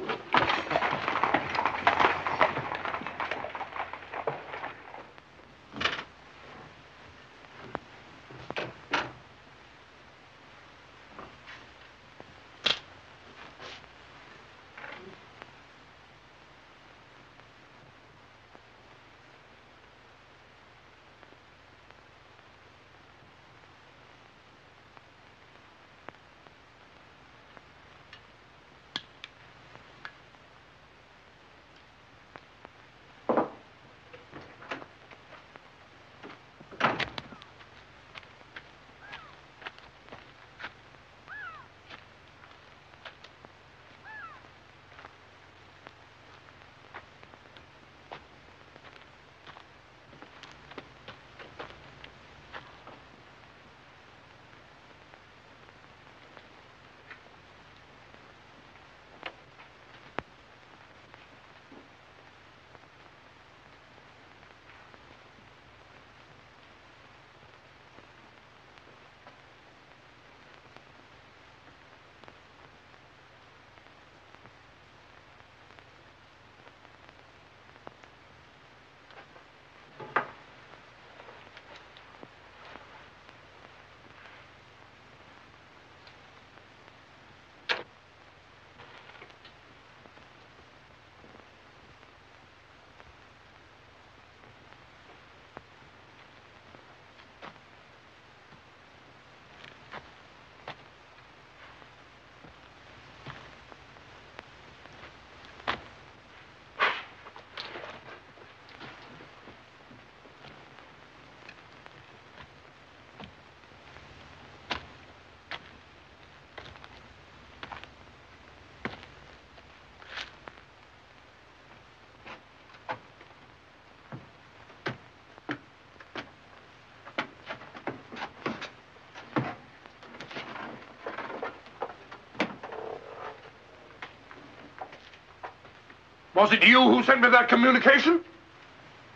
Was it you who sent me that communication?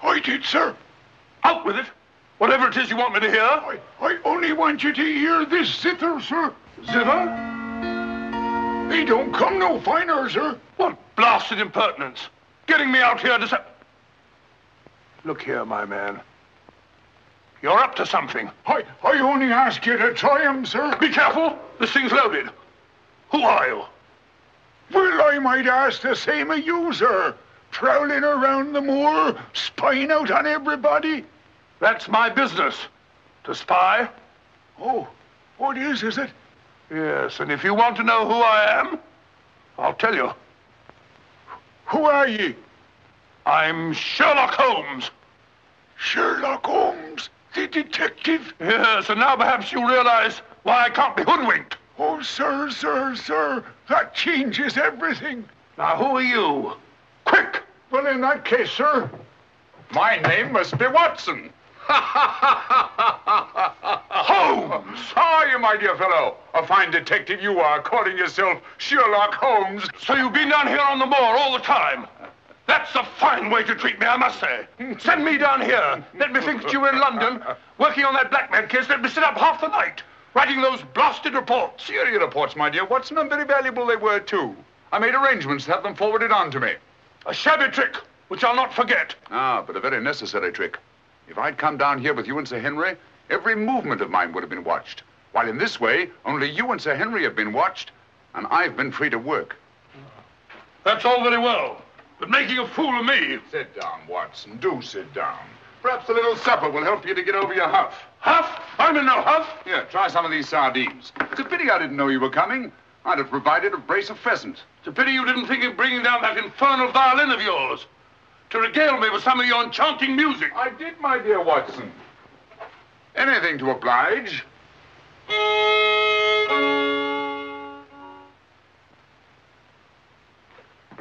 I did, sir. Out with it. Whatever it is you want me to hear. I only want you to hear this zither, sir. Zither? He don't come no finer, sir. What blasted impertinence. Getting me out here to say... Look here, my man. You're up to something. I only ask you to try him, sir. Be careful. This thing's loaded. Who are you? Well, I might ask the same of you, sir. Prowling around the moor, spying out on everybody. That's my business. To spy. Oh, what is it? Yes, and if you want to know who I am, I'll tell you. Who are ye? I'm Sherlock Holmes. Sherlock Holmes, the detective? Yes, and now perhaps you realize why I can't be hoodwinked. Oh, sir, that changes everything. Now, who are you? Quick! Well, in that case, sir, my name must be Watson. Holmes! How are you, my dear fellow? A fine detective you are, calling yourself Sherlock Holmes. So you've been down here on the moor all the time? That's a fine way to treat me, I must say. Send me down here. Let me think that you were in London, working on that blackmail case. Let me sit up half the night, writing those blasted reports. Serious reports, my dear Watson, and very valuable they were, too. I made arrangements to have them forwarded on to me. A shabby trick, which I'll not forget. Ah, but a very necessary trick. If I'd come down here with you and Sir Henry, every movement of mine would have been watched. While in this way, only you and Sir Henry have been watched, and I've been free to work. That's all very well, but making a fool of me... Sit down, Watson. Do sit down. Perhaps a little supper will help you to get over your huff. Huff? I'm in no huff. Here, try some of these sardines. It's a pity I didn't know you were coming. I'd have provided a brace of pheasant. It's a pity you didn't think of bringing down that infernal violin of yours to regale me with some of your enchanting music. I did, my dear Watson. Anything to oblige.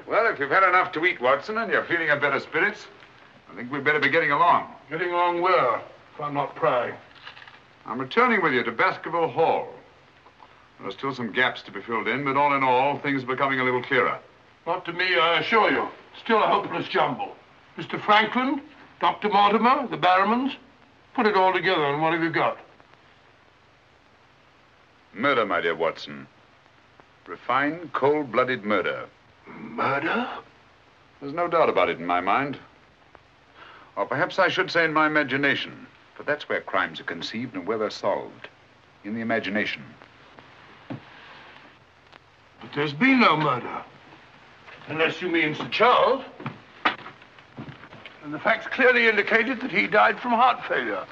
Well, if you've had enough to eat, Watson, and you're feeling in better spirits, I think we'd better be getting along. Getting along where, if I'm not prying? I'm returning with you to Baskerville Hall. There are still some gaps to be filled in, but all in all, things are becoming a little clearer. Not to me, I assure you. Still a hopeless jumble. Mr. Franklin, Dr. Mortimer, the Barrowmans. Put it all together, and what have you got? Murder, my dear Watson. Refined, cold-blooded murder. Murder? There's no doubt about it in my mind. Or perhaps I should say in my imagination. For that's where crimes are conceived and where they're solved. In the imagination. But there's been no murder. Unless you mean Sir Charles. And the facts clearly indicated that he died from heart failure.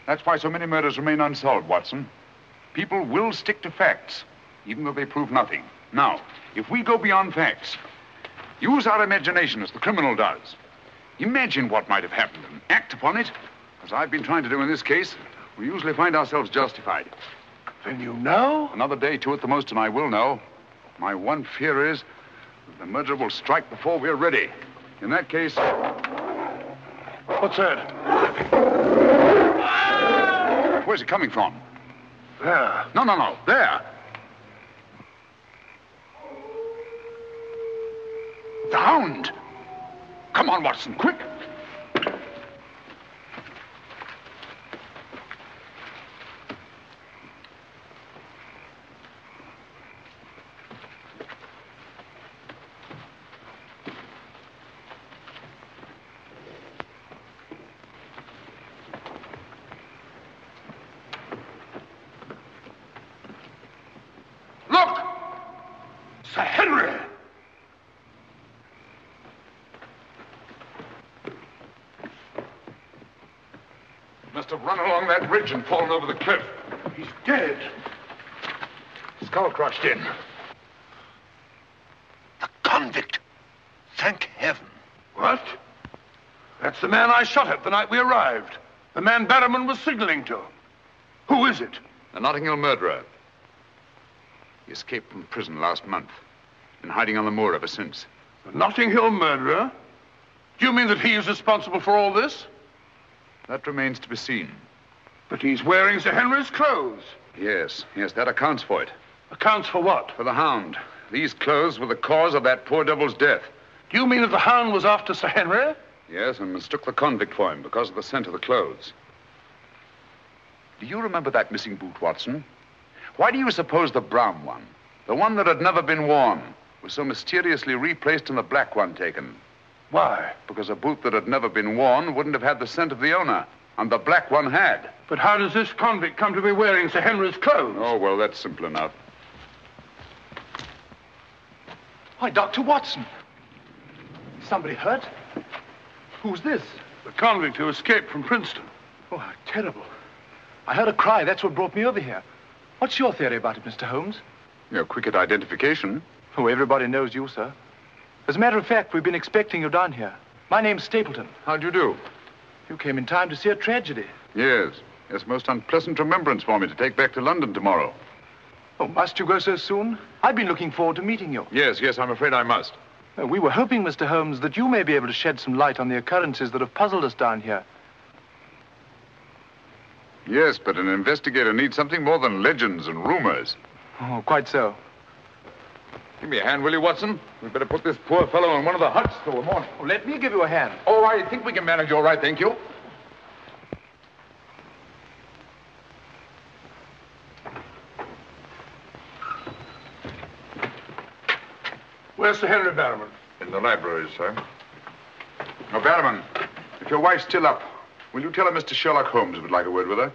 That's why so many murders remain unsolved, Watson. People will stick to facts, even though they prove nothing. Now, if we go beyond facts, use our imagination as the criminal does. Imagine what might have happened and act upon it, as I've been trying to do in this case. We usually find ourselves justified. Then you know? Another day, two at the most, and I will know. My one fear is that the murderer will strike before we're ready. In that case... What's that? Where's it coming from? There. No. There. The hound. Come on, Watson, quick. Look! Sir Henry! Must have run along that ridge and fallen over the cliff. He's dead. Skull crushed in. The convict. Thank heaven. What? That's the man I shot at the night we arrived. The man Barrowman was signaling to. Who is it? The Notting Hill murderer. He escaped from prison last month. Been hiding on the moor ever since. The Notting Hill murderer? Do you mean that he is responsible for all this? That remains to be seen. But he's wearing Sir Henry's clothes. Yes, that accounts for it. Accounts for what? For the hound. These clothes were the cause of that poor devil's death. Do you mean that the hound was after Sir Henry? Yes, and mistook the convict for him because of the scent of the clothes. Do you remember that missing boot, Watson? Why do you suppose the brown one, the one that had never been worn, was so mysteriously replaced and the black one taken? Why? Because a boot that had never been worn wouldn't have had the scent of the owner, and the black one had. But how does this convict come to be wearing Sir Henry's clothes? Oh, well, that's simple enough. Why, Dr. Watson. Somebody hurt? Who's this? The convict who escaped from Princeton. Oh, how terrible. I heard a cry. That's what brought me over here. What's your theory about it, Mr. Holmes? You're quick at identification. Oh, everybody knows you, sir. As a matter of fact, we've been expecting you down here. My name's Stapleton. How do you do? You came in time to see a tragedy. Yes. It's a most unpleasant remembrance for me to take back to London tomorrow. Oh, must you go so soon? I've been looking forward to meeting you. Yes, I'm afraid I must. We were hoping, Mr. Holmes, that you may be able to shed some light on the occurrences that have puzzled us down here. Yes, but an investigator needs something more than legends and rumors. Oh, quite so. Give me a hand, will you, Watson? We'd better put this poor fellow in one of the huts till the morning. Oh, let me give you a hand. Oh, I think we can manage all right, thank you. Where's Sir Henry Barrowman? In the library, sir. Now, Barrowman, if your wife's still up, will you tell her Mr. Sherlock Holmes would like a word with her?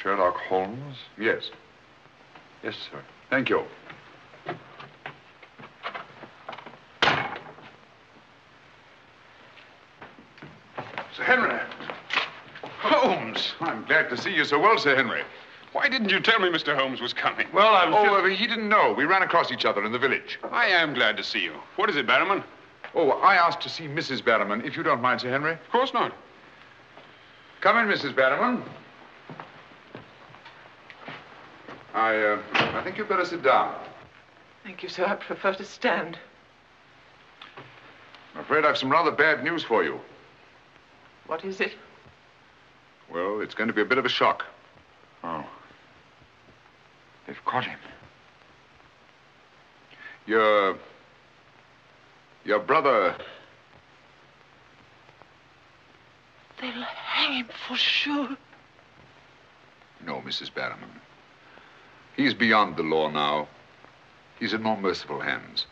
Sherlock Holmes? Yes. Yes, sir. Thank you. Sir Henry. Holmes! I'm glad to see you so well, Sir Henry. Why didn't you tell me Mr. Holmes was coming? Well, I was he didn't know. We ran across each other in the village. I am glad to see you. What is it, Barrowman? Oh, I asked to see Mrs. Barrowman, if you don't mind, Sir Henry. Of course not. Come in, Mrs. Barrowman. I think you'd better sit down. Thank you, sir. I prefer to stand. I'm afraid I've some rather bad news for you. What is it? Well, it's going to be a bit of a shock. Oh. They've caught him. Your brother... They'll hang him for sure. No, Mrs. Barrowman. He's beyond the law now. He's in more merciful hands.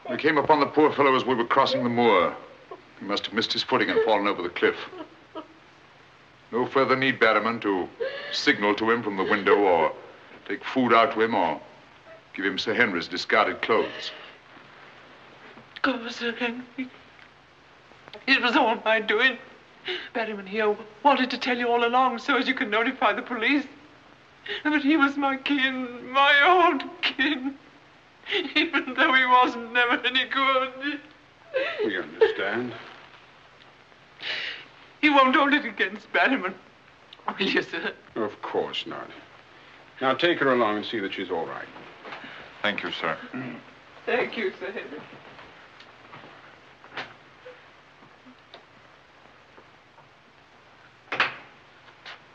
We came upon the poor fellow as we were crossing the moor. He must have missed his footing and fallen over the cliff. No further need, Barrowman, to signal to him from the window or take food out to him or give him Sir Henry's discarded clothes. Oh, Sir Henry. It was all my doing. Barrowman here wanted to tell you all along so as you could notify the police. But he was my kin, my old kin. Even though he wasn't never any good. We understand. You won't hold it against Barrowman, will you, sir? Of course not. Now take her along and see that she's all right. Thank you, sir. Thank you, Sir Henry.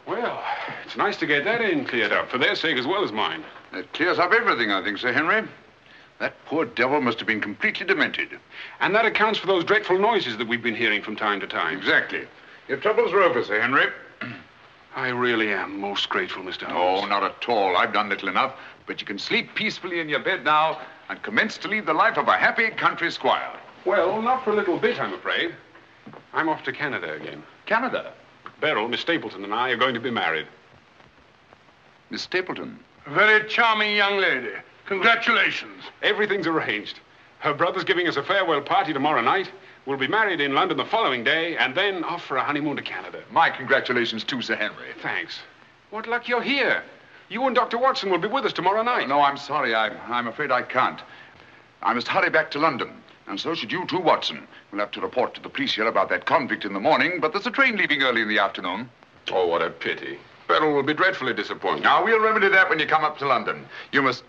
Well, it's nice to get that in cleared up, for their sake as well as mine. It clears up everything, I think, Sir Henry. That poor devil must have been completely demented. And that accounts for those dreadful noises that we've been hearing from time to time. Exactly. Your troubles are over, Sir Henry. I really am most grateful, Mr. Holmes. Oh, not at all. I've done little enough. But you can sleep peacefully in your bed now and commence to lead the life of a happy country squire. Well, not for a little bit, I'm afraid. I'm off to Canada again. Canada? Beryl, Miss Stapleton, and I are going to be married. Miss Stapleton? A very charming young lady. Congratulations. Everything's arranged. Her brother's giving us a farewell party tomorrow night. We'll be married in London the following day, and then off for a honeymoon to Canada. My congratulations too, Sir Henry. Thanks. What luck you're here. You and Dr. Watson will be with us tomorrow night. No, I'm sorry. I'm afraid I can't. I must hurry back to London. And so should you too, Watson. We'll have to report to the police here about that convict in the morning, but there's a train leaving early in the afternoon. Oh, what a pity. Beryl will be dreadfully disappointed. Now, we'll remedy that when you come up to London. You must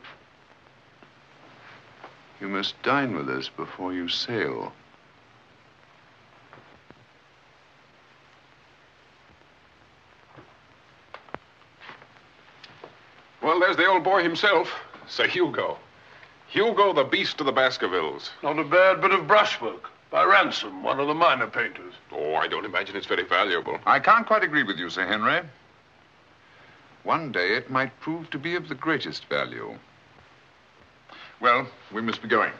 dine with us before you sail. Well, there's the old boy himself, Sir Hugo. Hugo, the beast of the Baskervilles. Not a bad bit of brushwork. By Ransom, one of the minor painters. Oh, I don't imagine it's very valuable. I can't quite agree with you, Sir Henry. One day it might prove to be of the greatest value. Well, we must be going.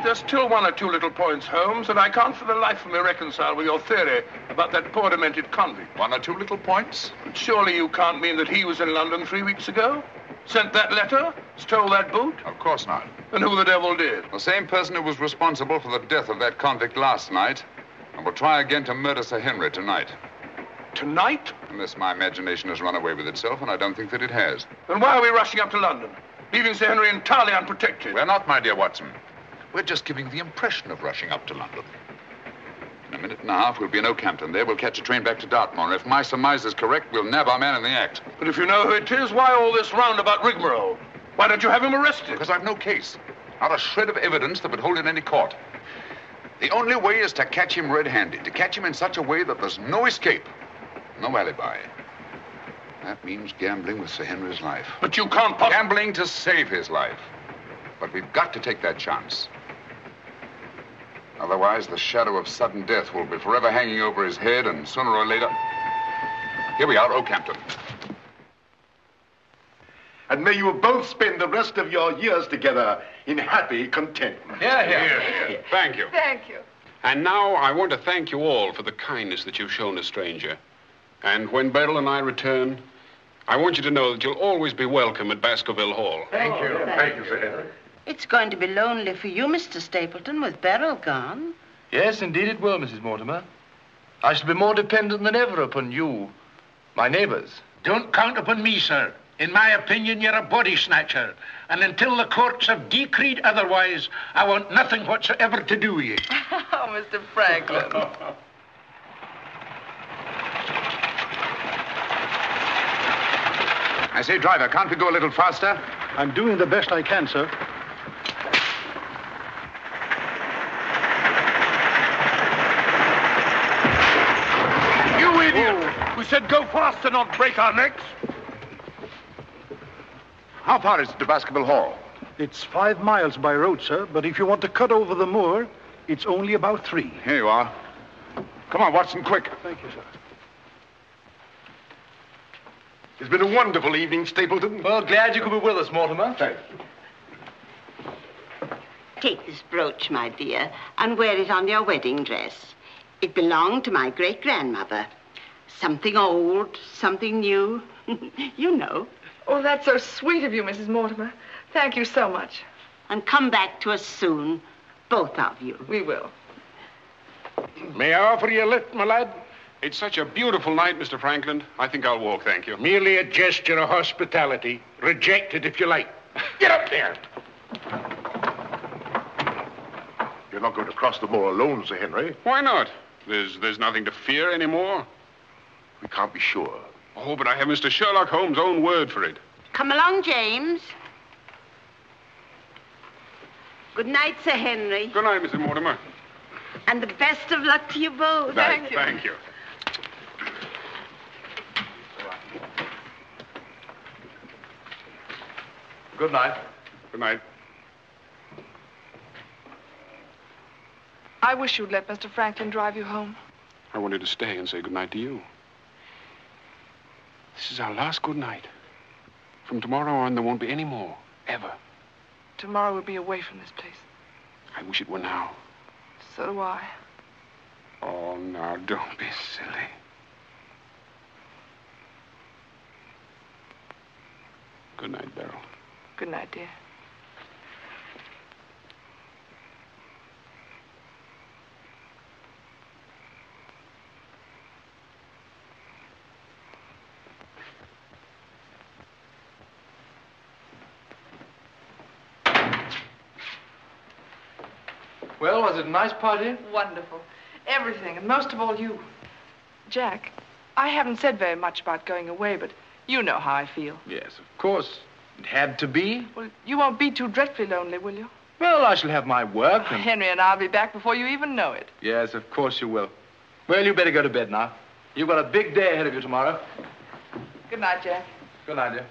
There's still one or two little points, Holmes, that I can't for the life of me reconcile with your theory about that poor demented convict. One or two little points? But surely you can't mean that he was in London 3 weeks ago? Sent that letter? Stole that boot? Of course not. And who the devil did? The same person who was responsible for the death of that convict last night and will try again to murder Sir Henry tonight. Tonight? Unless my imagination has run away with itself, and I don't think that it has. Then why are we rushing up to London, leaving Sir Henry entirely unprotected? We're not, my dear Watson. We're just giving the impression of rushing up to London. In a minute and a half, we'll be in Oakhampton. There, we'll catch a train back to Dartmoor. If my surmise is correct, we'll nab our man in the act. But if you know who it is, why all this roundabout rigmarole? Why don't you have him arrested? Because I've no case. Not a shred of evidence that would hold in any court. The only way is to catch him red-handed, to catch him in such a way that there's no escape, no alibi. That means gambling with Sir Henry's life. But you can't possibly... Gambling to save his life. But we've got to take that chance. Otherwise, the shadow of sudden death will be forever hanging over his head, and sooner or later... Here we are, Oakhampton. And may you both spend the rest of your years together in happy contentment. Yeah. Thank you. Thank you. And now I want to thank you all for the kindness that you've shown a stranger. And when Beryl and I return, I want you to know that you'll always be welcome at Baskerville Hall. Thank you. Thank you, Sir Henry. It's going to be lonely for you, Mr. Stapleton, with Beryl gone. Yes, indeed it will, Mrs. Mortimer. I shall be more dependent than ever upon you, my neighbors. Don't count upon me, sir. In my opinion, you're a body snatcher. And until the courts have decreed otherwise, I want nothing whatsoever to do with you. Oh, Mr. Franklin. I say, driver, can't we go a little faster? I'm doing the best I can, sir. You idiot! We said go faster, not break our necks. How far is it to Baskerville Hall? It's 5 miles by road, sir, but if you want to cut over the moor, it's only about 3. Here you are. Come on, Watson, quick. Thank you, sir. It's been a wonderful evening, Stapleton. Well, glad you could be with us, Mortimer. Thanks. Take this brooch, my dear, and wear it on your wedding dress. It belonged to my great-grandmother. Something old, something new. You know. Oh, that's so sweet of you, Mrs. Mortimer. Thank you so much. And come back to us soon, both of you. We will. May I offer you a lift, my lad? It's such a beautiful night, Mr. Franklin. I think I'll walk, thank you. Merely a gesture of hospitality. Reject it if you like. Get up there. You're not going to cross the moor alone, Sir Henry. Why not? There's nothing to fear anymore. We can't be sure. Oh, but I have Mr. Sherlock Holmes' own word for it. Come along, James. Good night, Sir Henry. Good night, Mrs. Mortimer. And the best of luck to you both. Thank you. Good night. Good night. I wish you'd let Mr. Franklin drive you home. I wanted to stay and say good night to you. This is our last good night. From tomorrow on, there won't be any more, ever. Tomorrow we'll be away from this place. I wish it were now. So do I. Oh, now, don't be silly. Good night, Beryl. Good night, dear. Well, was it a nice party? Wonderful. Everything, and most of all you. Jack, I haven't said very much about going away, but you know how I feel. Yes, of course. It had to be. Well, you won't be too dreadfully lonely, will you? Well, I shall have my work and... Henry and I'll be back before you even know it. Yes, of course you will. Well, you better go to bed now. You've got a big day ahead of you tomorrow. Good night, Jack. Good night, dear.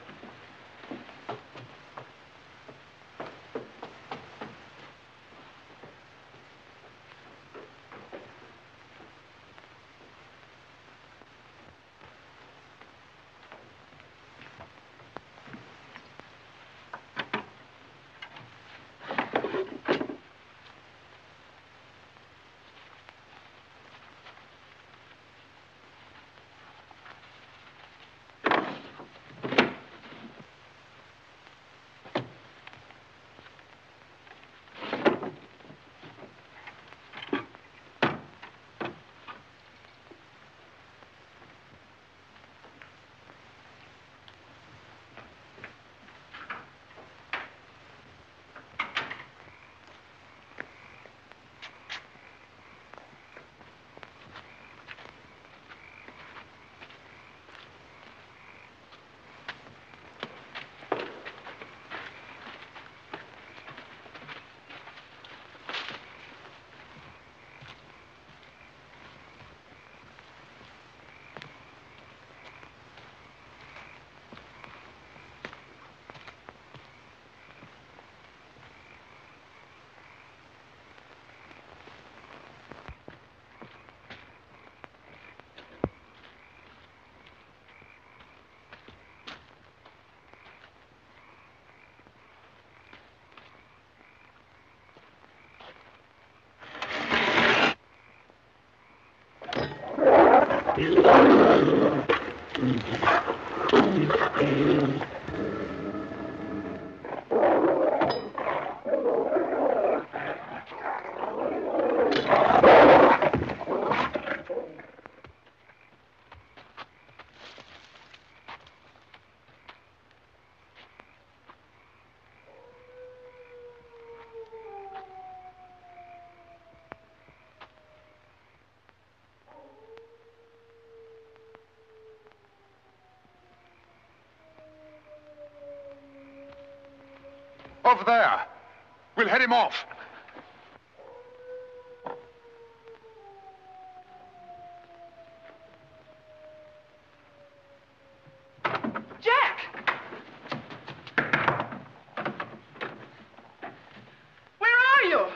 Over there. We'll head him off. Jack! Where are you?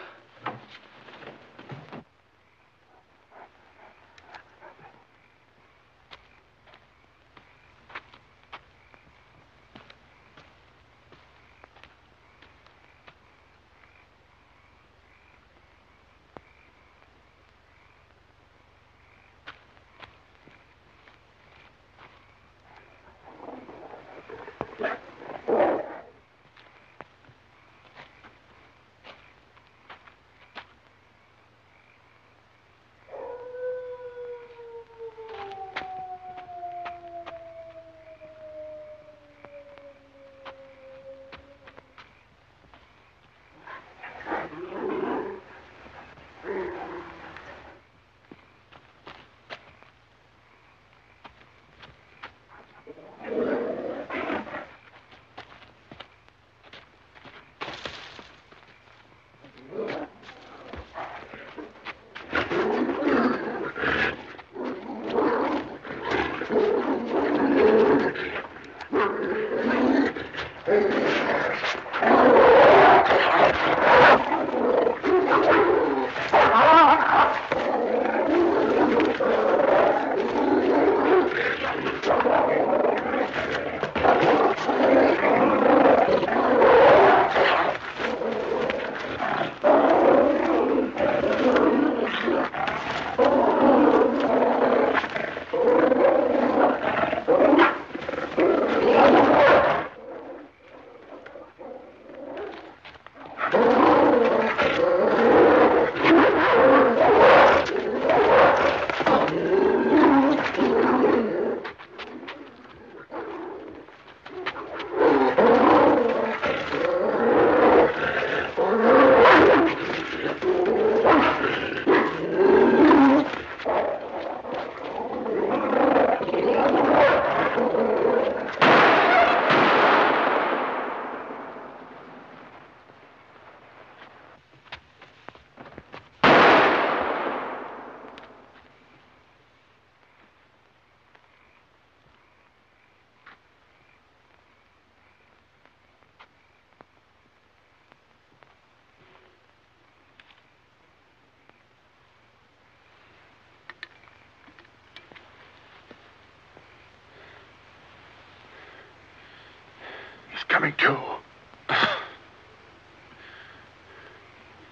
coming to.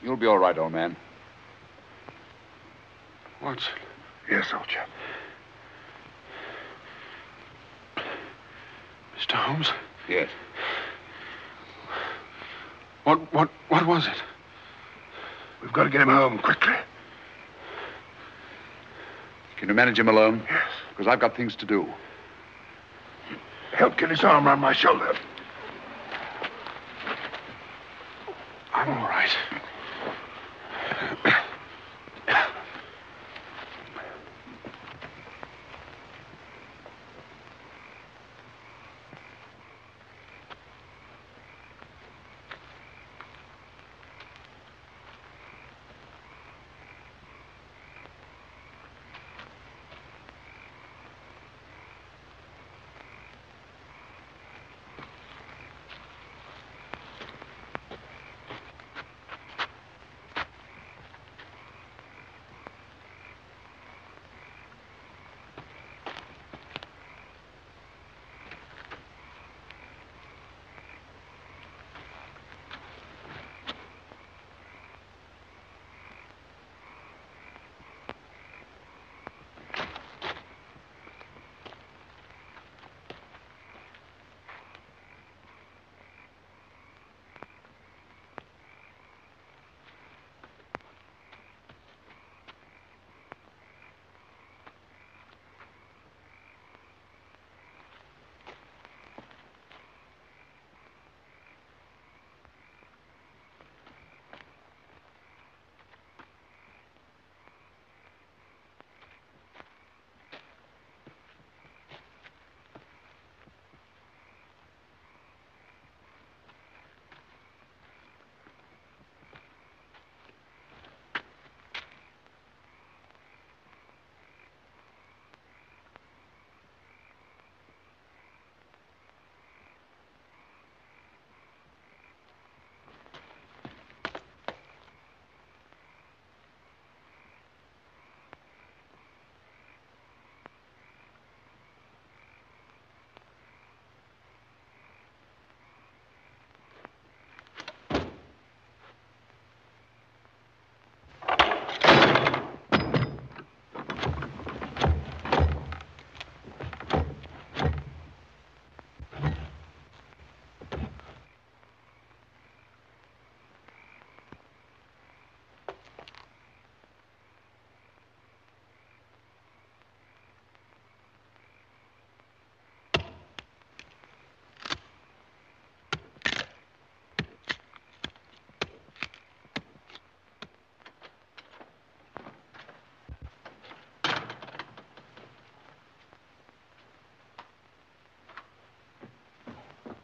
You'll be all right, old man. Watson. Yes, soldier. Mr. Holmes? Yes. What was it? We've got to get him home quickly. Can you manage him alone? Yes. Because I've got things to do. Help get his arm around my shoulder. I'm all right.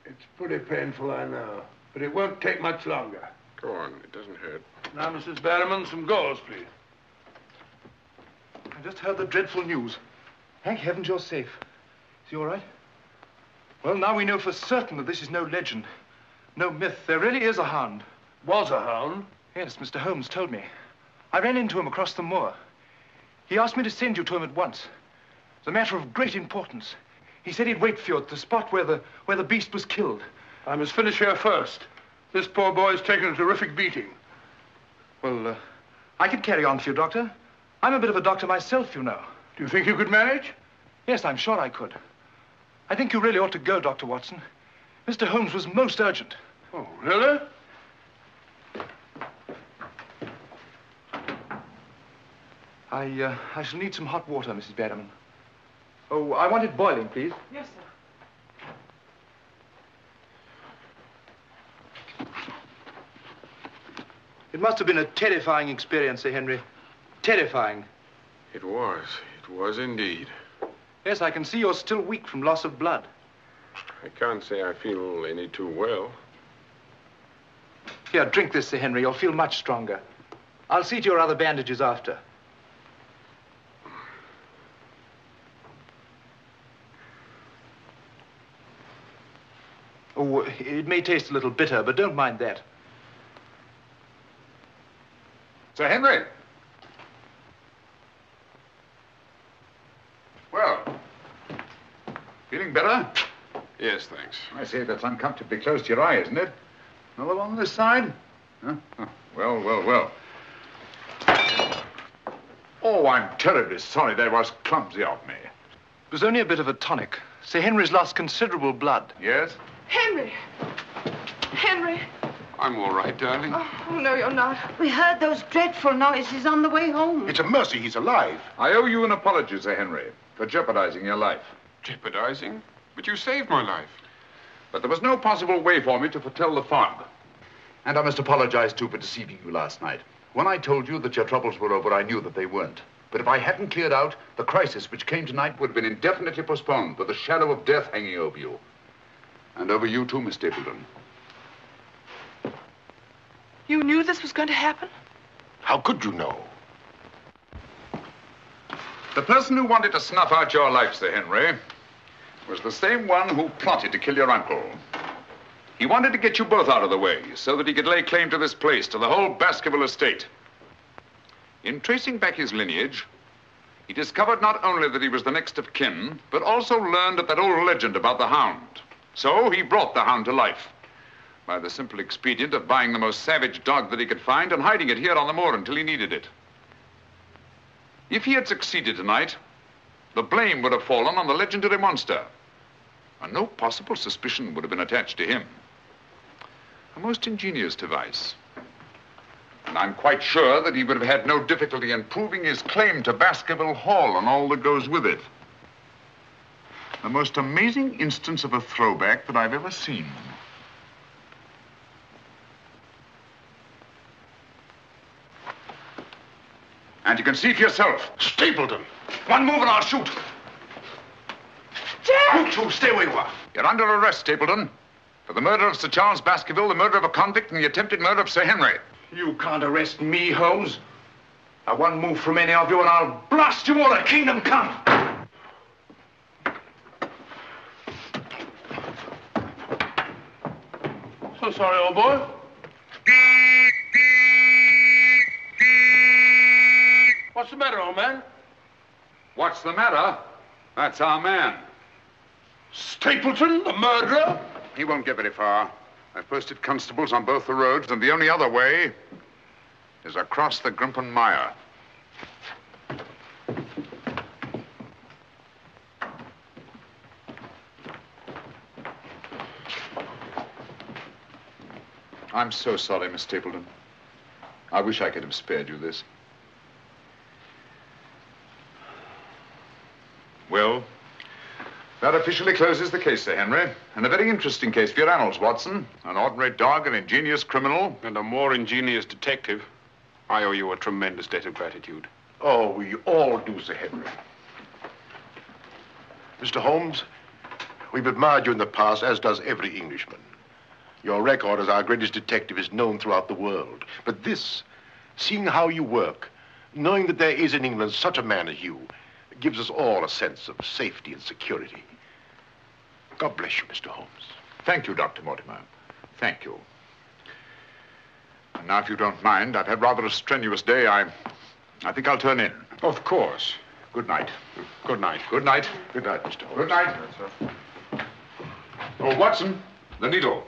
It's pretty painful, I know, but it won't take much longer. Go on, it doesn't hurt. Now, Mrs. Barrowman, some gauze, please. I just heard the dreadful news. Thank heavens you're safe. Is he all right? Well, now we know for certain that this is no legend, no myth. There really is a hound. Was a hound? Yes, Mr. Holmes told me. I ran into him across the moor. He asked me to send you to him at once. It's a matter of great importance. He said he'd wait for you at the spot where the beast was killed. I must finish here first. This poor boy's taken a terrific beating. Well, I could carry on for you, Doctor. I'm a bit of a doctor myself, you know. Do you think you could manage? Yes, I'm sure I could. I think you really ought to go, Dr. Watson. Mr. Holmes was most urgent. Oh, really? I shall need some hot water, Mrs. Barrowman. Oh, I want it boiling, please. Yes, sir. It must have been a terrifying experience, Sir Henry. Terrifying. It was indeed. Yes, I can see you're still weak from loss of blood. I can't say I feel any too well. Here, drink this, Sir Henry. You'll feel much stronger. I'll see to your other bandages after. Oh, it may taste a little bitter, but don't mind that. Sir Henry. Well, feeling better? Yes, thanks. I say, that's uncomfortably close to your eye, isn't it? Another one on this side? Huh? Oh, well, well, well. Oh, I'm terribly sorry. That was clumsy of me. It was only a bit of a tonic. Sir Henry's lost considerable blood. Yes? Henry! Henry! I'm all right, darling. Oh, no, you're not. We heard those dreadful noises on the way home. It's a mercy he's alive. I owe you an apology, Sir Henry, for jeopardizing your life. Jeopardizing? But you saved my life. But there was no possible way for me to foretell the fog. And I must apologize, too, for deceiving you last night. When I told you that your troubles were over, I knew that they weren't. But if I hadn't cleared out, the crisis which came tonight would have been indefinitely postponed, with the shadow of death hanging over you. And over you, too, Miss Stapleton. You knew this was going to happen? How could you know? The person who wanted to snuff out your life, Sir Henry, was the same one who plotted to kill your uncle. He wanted to get you both out of the way so that he could lay claim to this place, to the whole Baskerville estate. In tracing back his lineage, he discovered not only that he was the next of kin, but also learned of that old legend about the hound. So he brought the hound to life by the simple expedient of buying the most savage dog that he could find and hiding it here on the moor until he needed it. If he had succeeded tonight, the blame would have fallen on the legendary monster, and no possible suspicion would have been attached to him. A most ingenious device. And I'm quite sure that he would have had no difficulty in proving his claim to Baskerville Hall and all that goes with it. The most amazing instance of a throwback that I've ever seen. And you can see for yourself. Stapleton! One move and I'll shoot. Jack! You two, stay where you are. You're under arrest, Stapleton, for the murder of Sir Charles Baskerville, the murder of a convict, and the attempted murder of Sir Henry. You can't arrest me, Holmes. Now, one move from any of you and I'll blast you all to kingdom come. So sorry, old boy. What's the matter, old man? What's the matter? That's our man. Stapleton, the murderer? He won't get very far. I've posted constables on both the roads, and the only other way is across the Grimpen Mire. I'm so sorry, Miss Stapleton. I wish I could have spared you this. Well, that officially closes the case, Sir Henry. And a very interesting case for your annals, Watson. An ordinary dog, an ingenious criminal. And a more ingenious detective. I owe you a tremendous debt of gratitude. Oh, we all do, Sir Henry. Mr. Holmes, we've admired you in the past, as does every Englishman. Your record as our greatest detective is known throughout the world. But this, seeing how you work, knowing that there is in England such a man as you, gives us all a sense of safety and security. God bless you, Mr. Holmes. Thank you, Dr. Mortimer. Thank you. And now, if you don't mind, I've had rather a strenuous day. I think I'll turn in. Of course. Good night. Good night. Good night. Good night, Mr. Holmes. Good night. Oh, Watson, the needle.